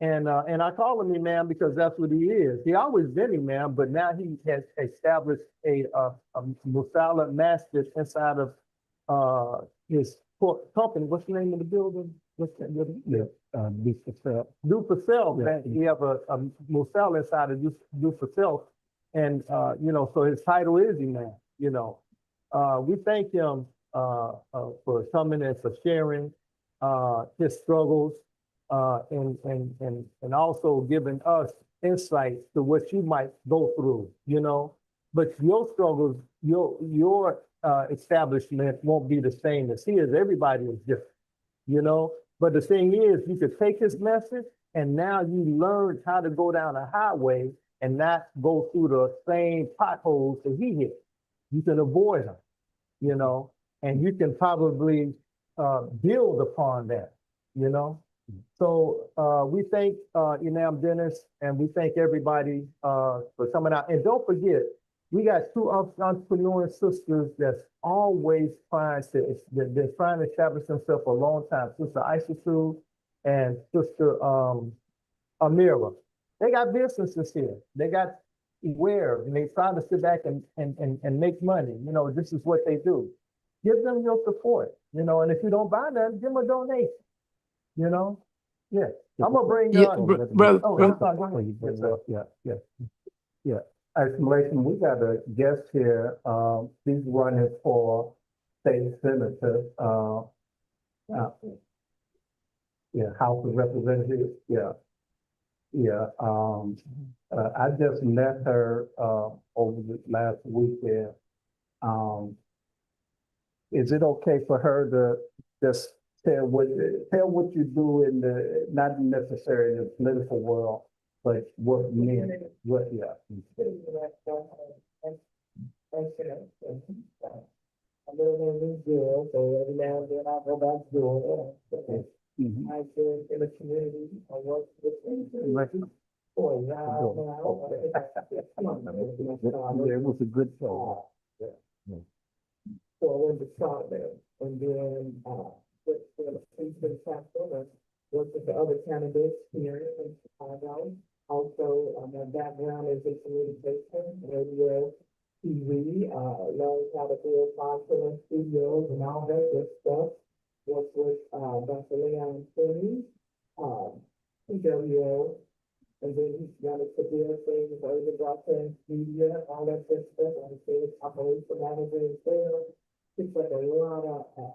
and I call him Imam because that's what he is. He always been Imam, but now he has established a Musala masjid inside of his company. What's the name of the building? What's that building? Do for self. He have a Musala inside of do for self, and you know, so his title is Imam. You know, we thank him for coming and for sharing his struggles, and also giving us insight to what you might go through. You know, but your struggles, your establishment won't be the same as his. Everybody is different, you know. But the thing is, you could take his message, and now you learn how to go down a highway and not go through the same potholes that he hit. You can avoid them, you know, and you can probably build upon that, you know. So we thank Imam Dennis, and we thank everybody for coming out. And don't forget, we got two entrepreneur sisters that's always they've been trying to establish themselves for a long time. Sister Aisha and Sister Amira. They got businesses here. They got where, and they trying to sit back and make money. You know, this is what they do. Give them your support, you know, and if you don't buy them, give them a donation, you know? Yeah. I'm gonna bring Yeah. Explanation, we got a guest here, he's running for state senator, House of Representatives, I just met her, over the last weekend. Is it okay for her to just tell what you do in the, not necessarily the political world, but what men, what, I live in New Zealand, so every now and then I go back to it. I serve in the community, I work with boys. It was a good show. So I went to start there, and then, with the precinct chapter, and worked with the other candidates here in Chicago. Also, my background is in communication, radio, TV, learned how to build podcast studios and all that good stuff. Worked with, Dr. Leon Finney, PWO, and then he's got to build things, over broadcast media, all that good stuff, and he's operation manager as well. It's like a lot of,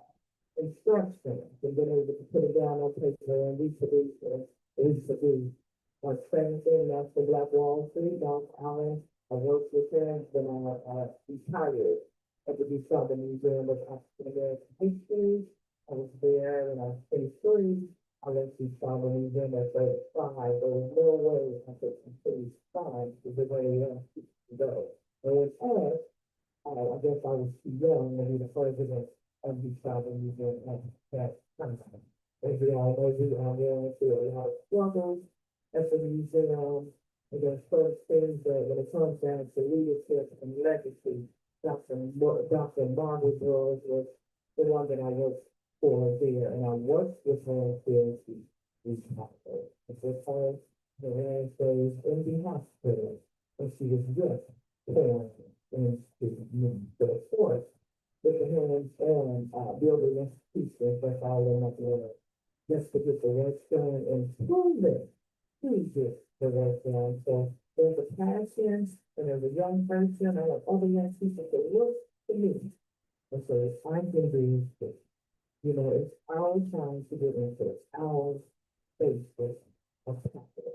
instruction, and been able to put it down on paper and reproduce it, reproduce. Same thing, that's the Black Wall Street, North Island, I worked with him, then I retired. At the Southern Museum of African American History, I was there and I was 23. I went to Southern Museum at 35, there was no way I could complete 35 to the way to go. And with us, I guess I was too young to be the president of the Southern Museum at that time. As we all know, we are going through a lot of struggles at the museum. And there's certain things that when it comes down to leadership and legacy, Dr. Margaret Rose was the one that I worked for there, and I worked with her until she retired. It was her, the man stays in the hospital, and she was just born into me. So of course, with the hands on building institutions, that's all in my world. Just to get the work done and prove it, get the work done. So there's a passion, and there's a young person, and other young people that look to me. And so if I can do this, you know, it's our time to get into it, our space of capital.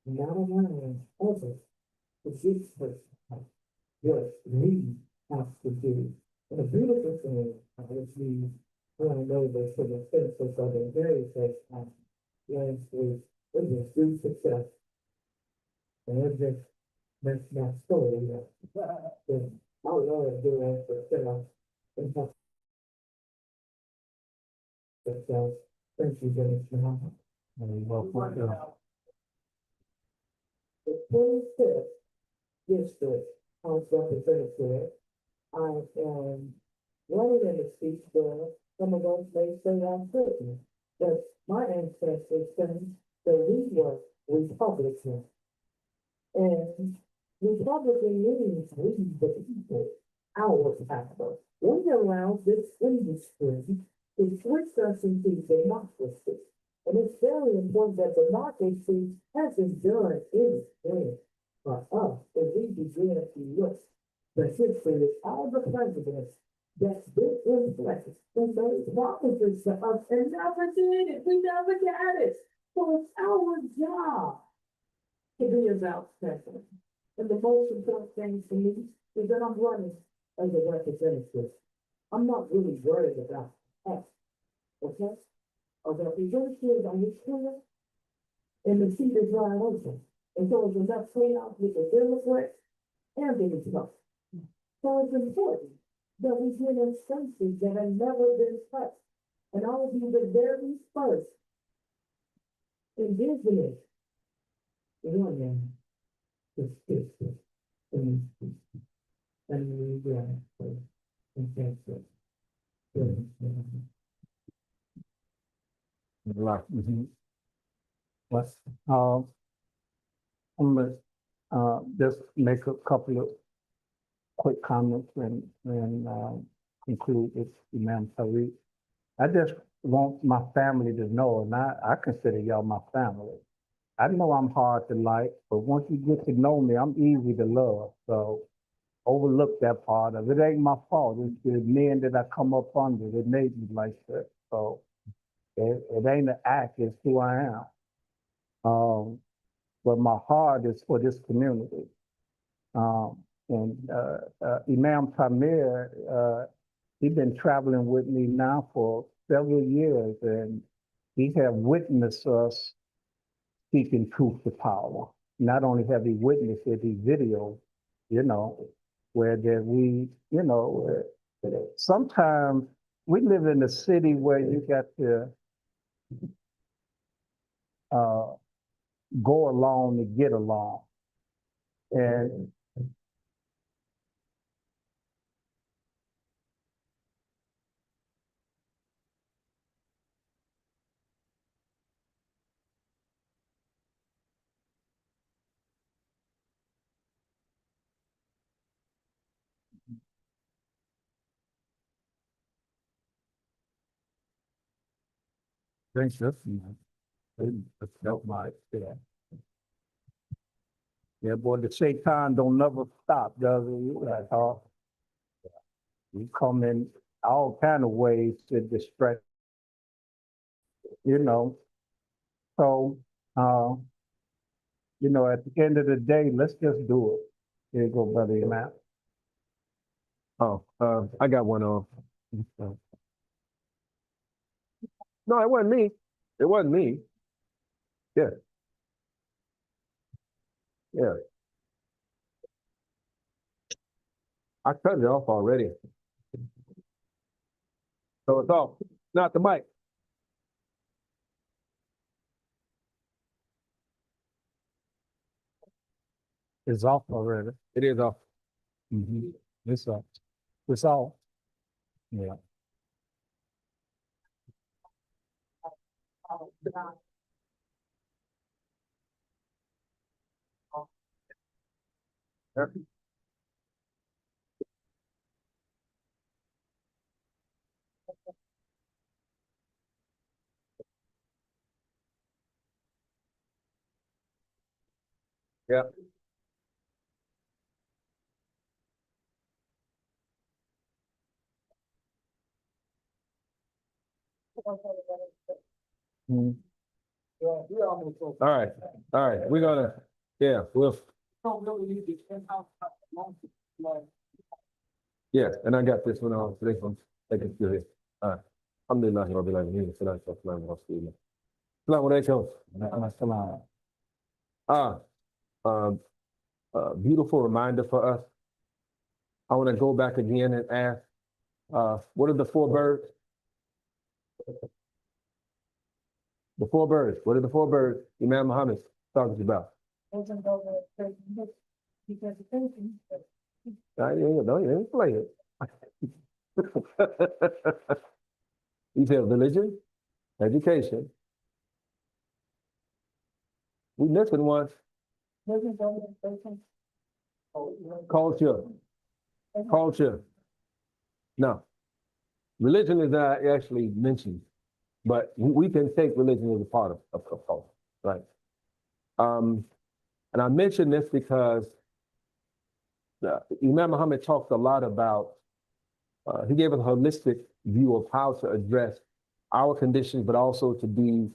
Not allowing others to get first what we have to do. And the beautiful thing, which we want to know this for the census of the very first time, is just do success. And it just makes my story that our Lord doing for self and help themselves. Thank you, Dennis. The 25th district House Representative, I am running in the seat where some of us may say I'm certain that my ancestors said that we were Republican. And Republican means we the people, our power. We allow this industry to switch us into democracy. And it's very important that democracy hasn't done anything for us as we begin to look the history of all the presidents that's been in place. And those promises to us and never did it. We never got it. So it's our job to be about president. And the most important thing for me is that I'm running as a representative. I'm not really worried about us. Okay? Or the representatives on this corner, and the seat is wide open. And so it's enough chaos with the Democrats and the Republicans. So it's important that we get in spaces that have never been touched. And I will be the very first indigenous woman to speak in this. And we and thank you. Let's, I'm gonna, just make a couple of quick comments and, conclude with Imam Tariq. I just want my family to know, and I consider y'all my family. I know I'm hard to like, but once you get to know me, I'm easy to love. So overlook that part of it. It ain't my fault. It's the men that I come up under that made me like that. So it ain't an act, it's who I am. But my heart is for this community. And Imam Tamir, he's been traveling with me now for several years, and he have witnessed us speaking truth to power. Not only have he witnessed it, he videoed, you know, where that we, you know, sometimes we live in a city where you got to go along to get along. And Thanks, that's, that's my, yeah. yeah, boy, the Satan don't never stop, does it? Like, he come in all kind of ways to distract, you know. So, you know, at the end of the day, let's just do it. Here you go, brother Matt. Oh, I got one on. No, it wasn't me. It wasn't me. Yeah. Yeah. I cut it off already. So it's off. Not the mic. It's off already. It is off. Mm-hmm. It's off. It's off. Yeah. Yeah. Mhm. All right. All right. We're gonna, yeah, we'll, yeah, and I got this one on. This one. Take it to it. All right. Alhamdulillah, Rabbil Alameen. Salatu wassalamu ala Rasulillah. Assalamu alaikum. Ah, um, beautiful reminder for us. I want to go back again and ask, what are the four birds? The four birds. What are the four birds Imam Muhammad talking about? Don't even play it. He said religion, education. We missing one. Culture. Culture. No. Religion is not actually mentioned, but we can take religion as a part of culture, right? And I mention this because Imam Muhammad talked a lot about, he gave a holistic view of how to address our conditions, but also to be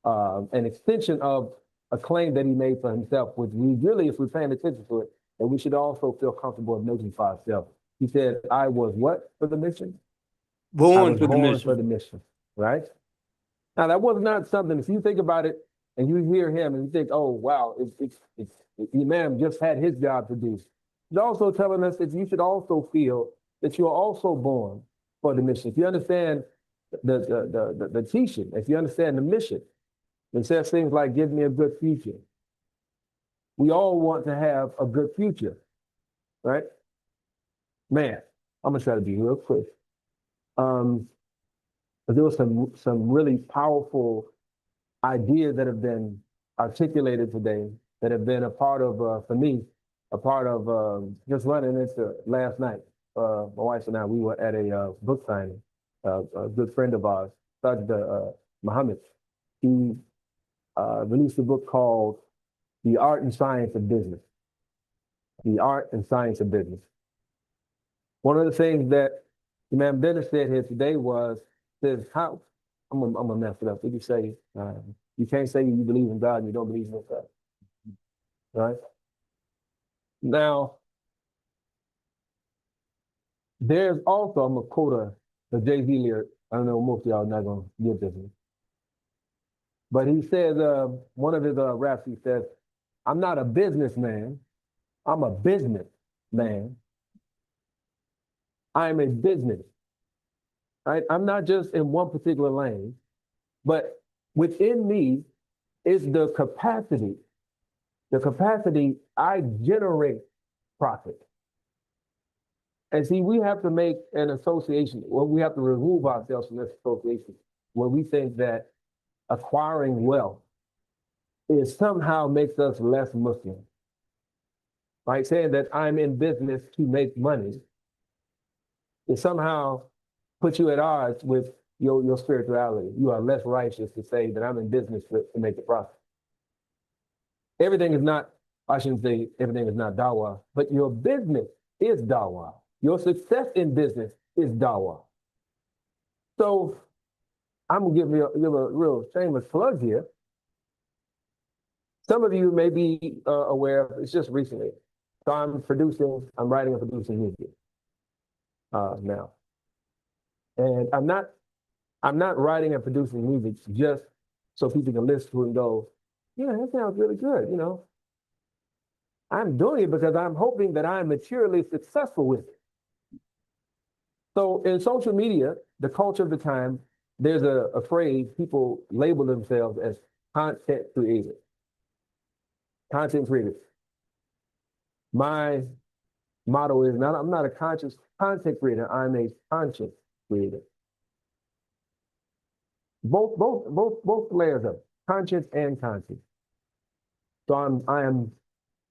an extension of a claim that he made for himself, which we really, if we're paying attention to it, and we should also feel comfortable making for ourselves. He said, I was what for the mission? I Born was for the born mission. for the mission, right? Now, that was not something, if you think about it and you hear him and you think, oh, wow, Imam just had his job to do. He's also telling us that you should also feel that you are also born for the mission. If you understand the teaching, if you understand the mission, it says things like, give me a good future. We all want to have a good future, right? Man, I'm gonna try to be real quick. There was some really powerful ideas that have been articulated today that have been a part of, for me, a part of just running into last night. My wife and I, we were at a book signing. A good friend of ours, Dr. Muhammad, he released a book called The Art and Science of Business. The Art and Science of Business. One of the things that Imam Dennis said here today says, how, I'm gonna mess it up. What do you say? You can't say you believe in God and you don't believe in yourself. Right? Now, there's also, I'm gonna quote a Jay-Z lyric. I don't know, most of y'all are not gonna get this one. But he says, one of his raps, he says, I'm not a businessman, I'm a businessman. I'm a business. Right? I'm not just in one particular lane, but within me is the capacity The capacity, I generate profit. And see, we have to make an association, well, we have to remove ourselves from this association where we think that acquiring wealth is somehow makes us less Muslim. Like saying that I'm in business to make money, it somehow puts you at odds with your spirituality. You are less righteous to say that I'm in business to make a profit. Everything is not, I shouldn't say everything is not dawah, but your business is dawah. Your success in business is dawah. So I'm gonna give a real shameless plug here. Some of you may be aware of, it's just recently. So I'm writing and producing music now. And I'm not writing and producing music just so people can listen to it and go, yeah, that sounds really good, you know. I'm doing it because I'm hoping that I'm materially successful with it. So in social media, the culture of the time, there's a phrase, people label themselves as content creators. Content creators. My motto is I'm not a conscious content creator, I'm a conscious creator. Both layers of it, conscious and content. So I am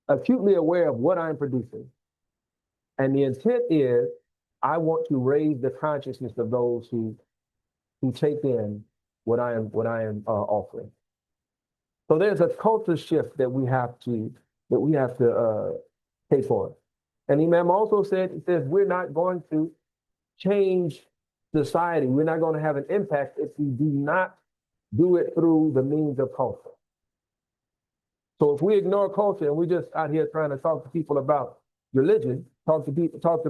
acutely aware of what I'm producing. And the intent is I want to raise the consciousness of those who take in what I am offering. So there's a culture shift that we have to take on. And Imam also said, he says, we're not going to change society. We're not going to have an impact if we do not do it through the means of culture. So if we ignore culture and we're just out here trying to talk to people about religion, talk to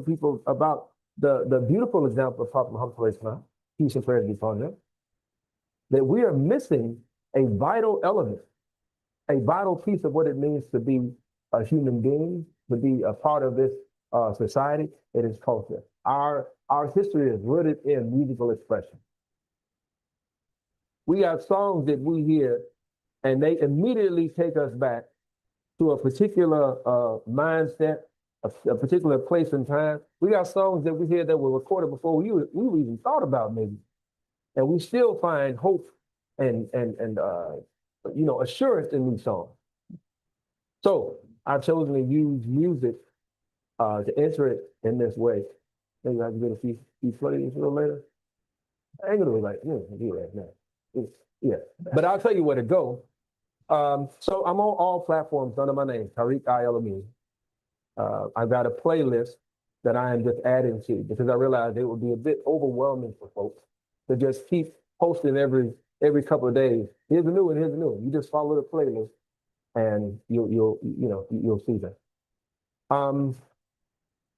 people about the beautiful example of Prophet Muhammad, peace and praise be upon him, that we are missing a vital element, a vital piece of what it means to be a human being, to be a part of this society. It is culture. Our history is rooted in musical expression. We have songs that we hear and they immediately take us back to a particular mindset, a particular place and time. We got songs that we hear that were recorded before we even thought about maybe. And we still find hope and assurance in these songs. So I've chosen to use music to enter it in this way. Maybe I can get a few plays a little later. I ain't gonna be like, do that now. Yeah, but I'll tell you where to go. So I'm on all platforms under my name, Tariq I. El-Amin. I've got a playlist that I am just adding to because I realized it would be a bit overwhelming for folks to just keep posting every couple of days. Here's a new one, here's a new one. You just follow the playlist and you'll see that.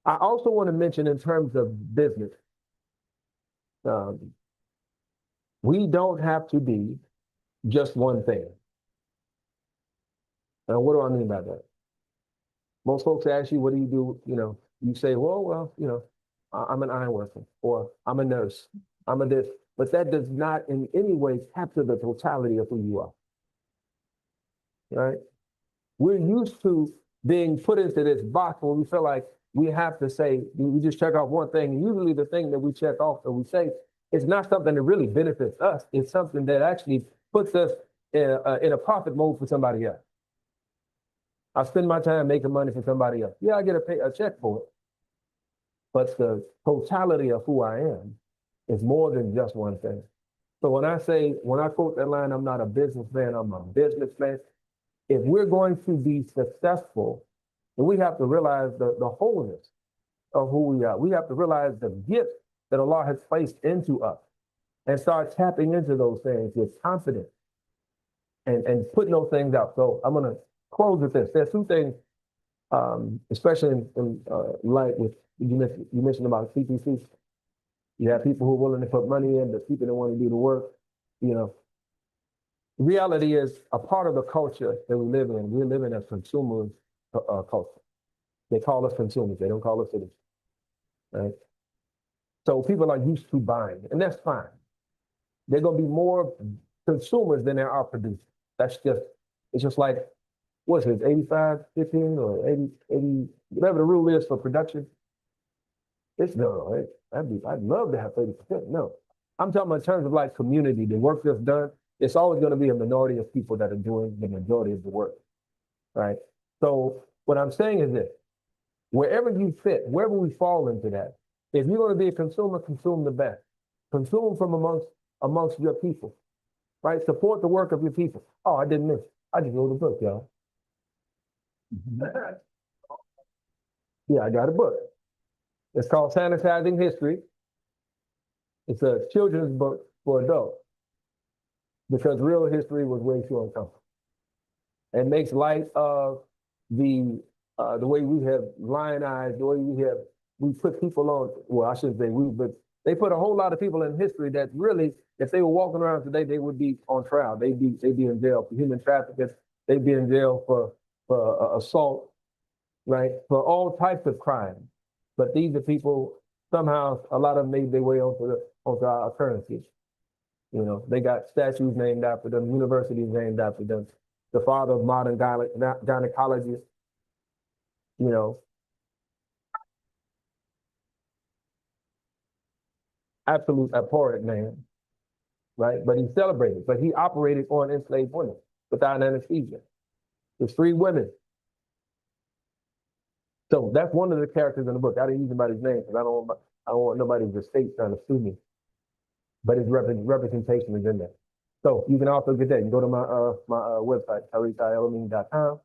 I also want to mention in terms of business, we don't have to be just one thing. And what do I mean by that? Most folks ask you, what do you do? You say, well, I'm an iron worker, or I'm a nurse, I'm a this. But that does not in any way capture the totality of who you are, right? We're used to being put into this box where we feel like we have to say, we just check off one thing. And usually the thing that we check off and we say, it's not something that really benefits us. It's something that actually puts us in a profit mode for somebody else. I spend my time making money for somebody else. Yeah, I get a check for it. But the totality of who I am is more than just one thing. So when I quote that line, I'm not a businessman, I'm a businessman. If we're going to be successful, then we have to realize the wholeness of who we are. We have to realize the gift that Allah has placed into us and start tapping into those things with confidence and putting those things out. So I'm going to close with this. There's two things, especially in light with you mentioned about CPC. You have people who are willing to put money in, but people that want to do the work. Reality is a part of the culture that we live in. We're living as consumers culture. They call us consumers. They don't call us citizens, right? So people are used to buying, and that's fine. They're going to be more consumers than there are producers. It's just like what's it, 85-15 or 80, whatever the rule is for production. It's no, I'd love to have 30%. No, I'm talking about in terms of like community, the work that's done. It's always going to be a minority of people that are doing the majority of the work, right? So what I'm saying is this: wherever you fit, wherever we fall into that, if you're going to be a consumer, consume the best. Consume from amongst your people, right? Support the work of your people. Oh, I didn't miss. I just wrote a book, y'all. Yeah, I got a book. It's called Sanitizing History. It's a children's book for adults because real history was way too uncomfortable. It makes light of the way we have lionized, the way we put people on. Well, I shouldn't say we, but they put a whole lot of people in history that really, if they were walking around today, they would be on trial. They'd be in jail for human trafficking. They'd be in jail for assault, right? For all types of crimes. But these are people, somehow a lot of them made their way onto our currency. You know, they got statues named after them, universities named after them. The father of modern gynecology, you know. Absolute abhorrent man, right? But he celebrated, but he operated on enslaved women without anesthesia. There's 3 women. So that's one of the characters in the book. I didn't use anybody's name because I don't want nobody's estate trying to sue me. But his representation is in there. So you can also get that. You can go to my website, tariqelamine.com.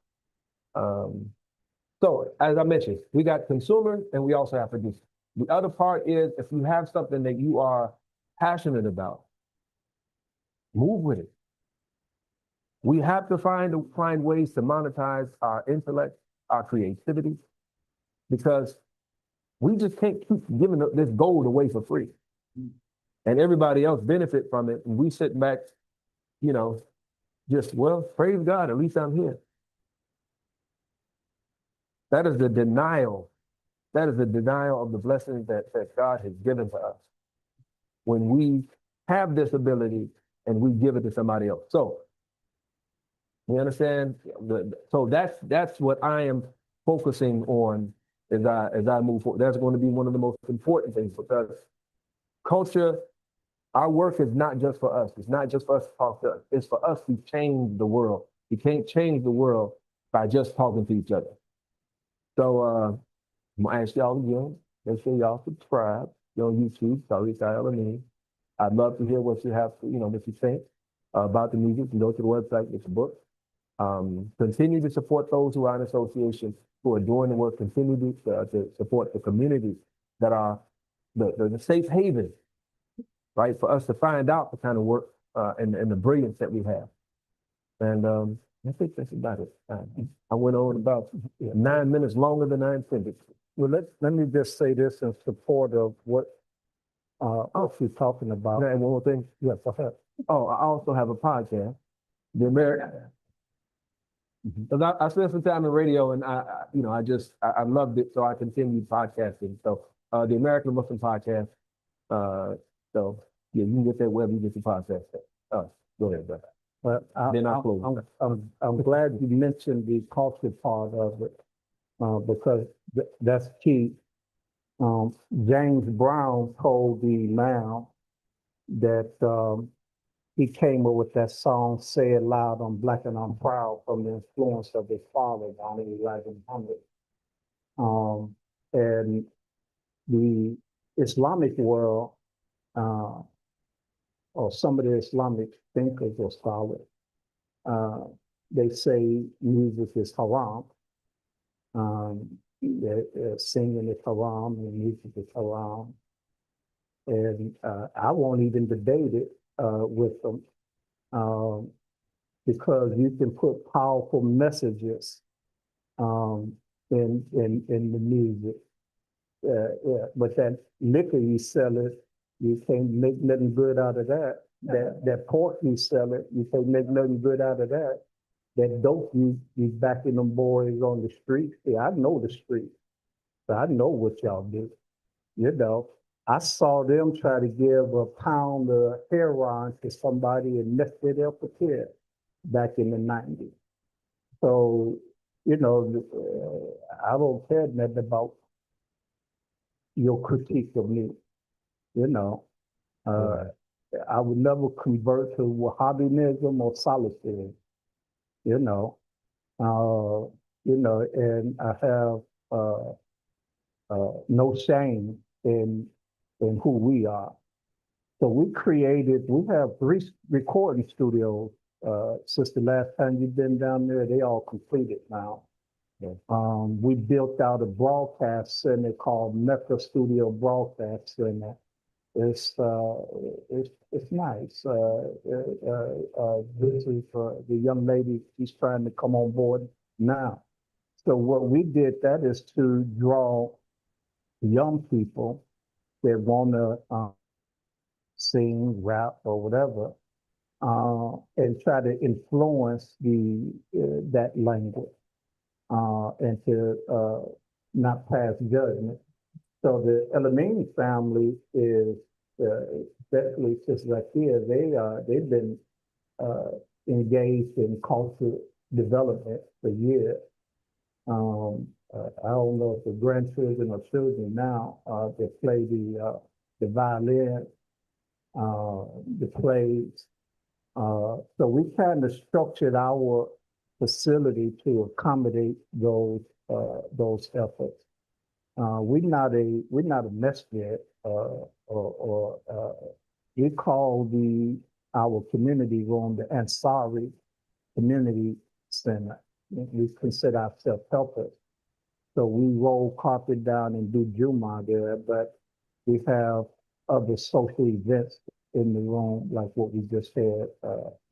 So as I mentioned, we got consumers and we also have producers. The other part is if you have something that you are passionate about, move with it. We have to find ways to monetize our intellect, our creativity, because we just can't keep giving this gold away for free. And everybody else benefit from it. And we sit back, you know, just, well, praise God, at least I'm here. That is the denial. That is the denial of the blessings that God has given to us. When we have this ability and we give it to somebody else. So, you understand? So that's what I am focusing on as I move forward. That's going to be one of the most important things because culture, our work is not just for us. It's not just for us to talk to us. It's for us to change the world. You can't change the world by just talking to each other. So I'm gonna ask y'all again, make sure y'all subscribe. You're on YouTube, Tariq Alameen. I'd love to hear what you have, what you think about the music. You can go to the website, get the book. Continue to support those who are in association who are doing the work. Continue to support the communities that are the safe haven, right, for us to find out the kind of work and the brilliance that we have. And I think that's about it. I went on about 9 minutes longer than I intended. Well, let me just say this in support of what you're talking about. And one more thing. Yes, go ahead. Oh, I also have a podcast, The American. Because I spent some time in radio, and I loved it, so I continued podcasting. So the American Muslim Podcast. So yeah, you can get that wherever you get your podcast. Go ahead, brother. But Then I'll close. I'm glad you mentioned the culture part of it because that's key. James Brown told the Imam that he came up with that song, Say It Loud, I'm Black and I'm Proud, from the influence of his father, Donnie Elijah Muhammad. And the Islamic world, or some of the Islamic thinkers or scholars, they say music is haram. Singing is haram and music is haram. And I won't even debate it with them because you can put powerful messages in the music. But that liquor you sell it, you can't make nothing good out of that. That pork you sell it, you can't make nothing good out of that. That dope you backing them boys on the street. Yeah, I know the street. So I know what y'all do. You know, I saw them try to give a pound of heroin to somebody and messed it up a kid back in the 90s. So, I don't care nothing about your critique of me, you know. Uh, I would never convert to Wahhabism or Salafism, you know. Uh, and I have no shame in who we are. So we have three recording studios. Since the last time you've been down there, they all completed now. Yeah. We built out a broadcast center called Mecca Studio Broadcast Center. It's nice. This is the young lady. She's trying to come on board now. So what we did that is to draw young people that want to sing, rap, or whatever, and try to influence that language and to not pass judgment. So the Elamini family is, especially since Zakia, they've been engaged in cultural development for years. I don't know if the grandchildren or children now that play the violin, the plays. So we kind of structured our facility to accommodate those efforts. We're not a masjid, we call our community room the Ansari Community Center. We consider ourselves helpers. So we roll carpet down and do Juma there, but we have other social events in the room, like what we just had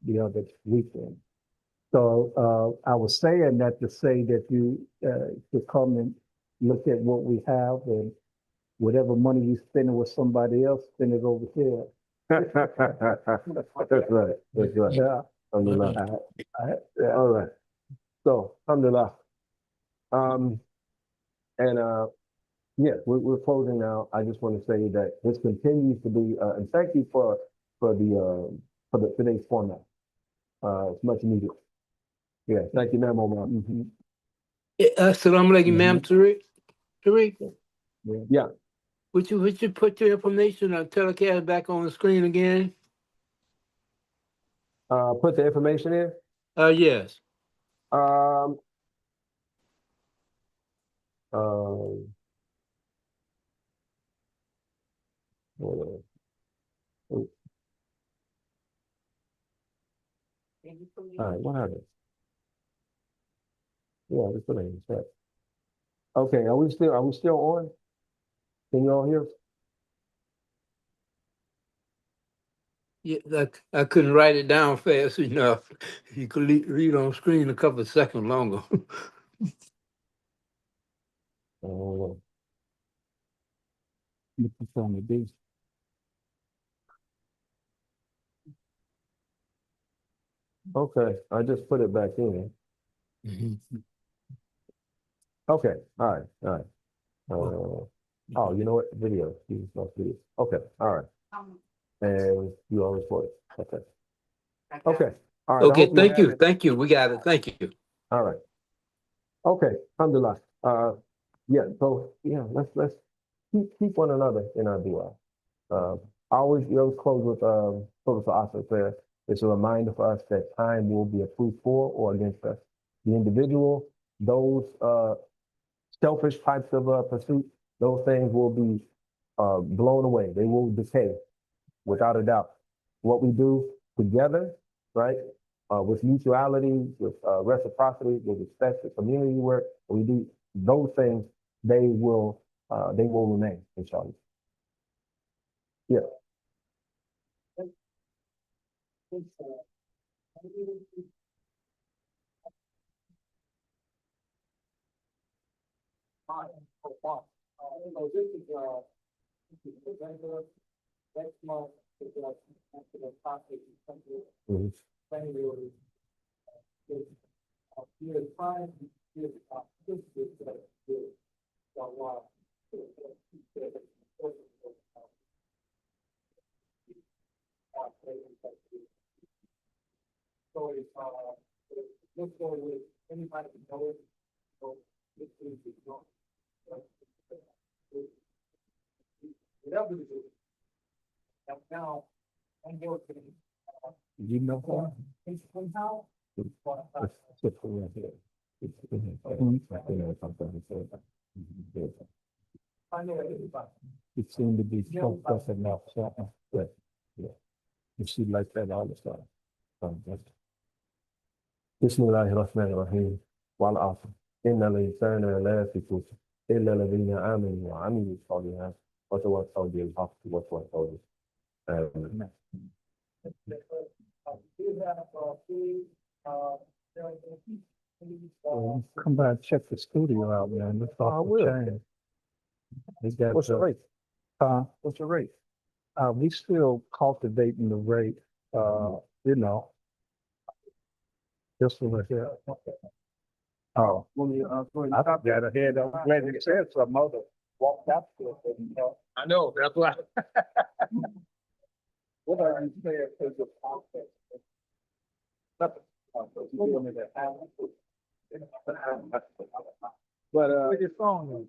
the other weekend. So I was saying that to say that you should come and look at what we have, and whatever money you spending with somebody else, spend it over here. That's right. That's right. Yeah. Alhamdulillah. Yeah. All right. So, alhamdulillah. And yeah, we're closing now. I just want to say that this continues to be, and thank you for today's format. It's much needed. Yeah, thank you, ma'am. Mm-hmm. Assalamu alaikum, ma'am, Tariq. Tariq, Yeah. would you put your information on telecast back on the screen again? Put the information in. Yes. Um, hold on. All right, what happened? Yeah, just put it in the chat. Okay, are we still on? Can you all hear? Yeah, I couldn't write it down fast enough. You could read on screen a couple of seconds longer. Oh, It's on the beach. okay, I just put it back in. Okay, all right, all right. Oh, you know what? Video. You must video. Okay, all right. And you all report it. Okay. Okay. All right. I Okay, hope you thank have you. it. Thank you. We got it. Thank you. All right. Okay. Alhamdulillah. Yeah. So yeah, let's keep one another in our dua. I always close with Prophet Asa says it's a reminder for us that time will be a proof for or against us. The individual, those selfish types of pursuit, those things will be blown away. They will decay, without a doubt. What we do together, right, with mutuality, with reciprocity, with respect, with community work, we do those things. They will remain, inshallah. Yeah. Mhm. Anybody can know it. So, this is wrong. Whatever it is. Now, I'm working. You know what? How? I know everybody. It seemed to be choked up enough, something, but, yeah. And she like that all the time. بسم الله الرحمن الرحيم والعصر إن الإنسان لا يفلح إلا الذين آمنوا وعملوا الصالحات وتواصوا بالحق وتواصوا بالصبر. Come by and check the studio out, man. It's off the chain. What's the rate? What's the rate? We still cultivating the rate, you know. Just for here. Oh. I got ahead. I'm glad you said something. Other walked out to it. You know. I know, that's why. What are you saying? Because of context. Nothing. But, with your phone.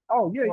Oh, yeah.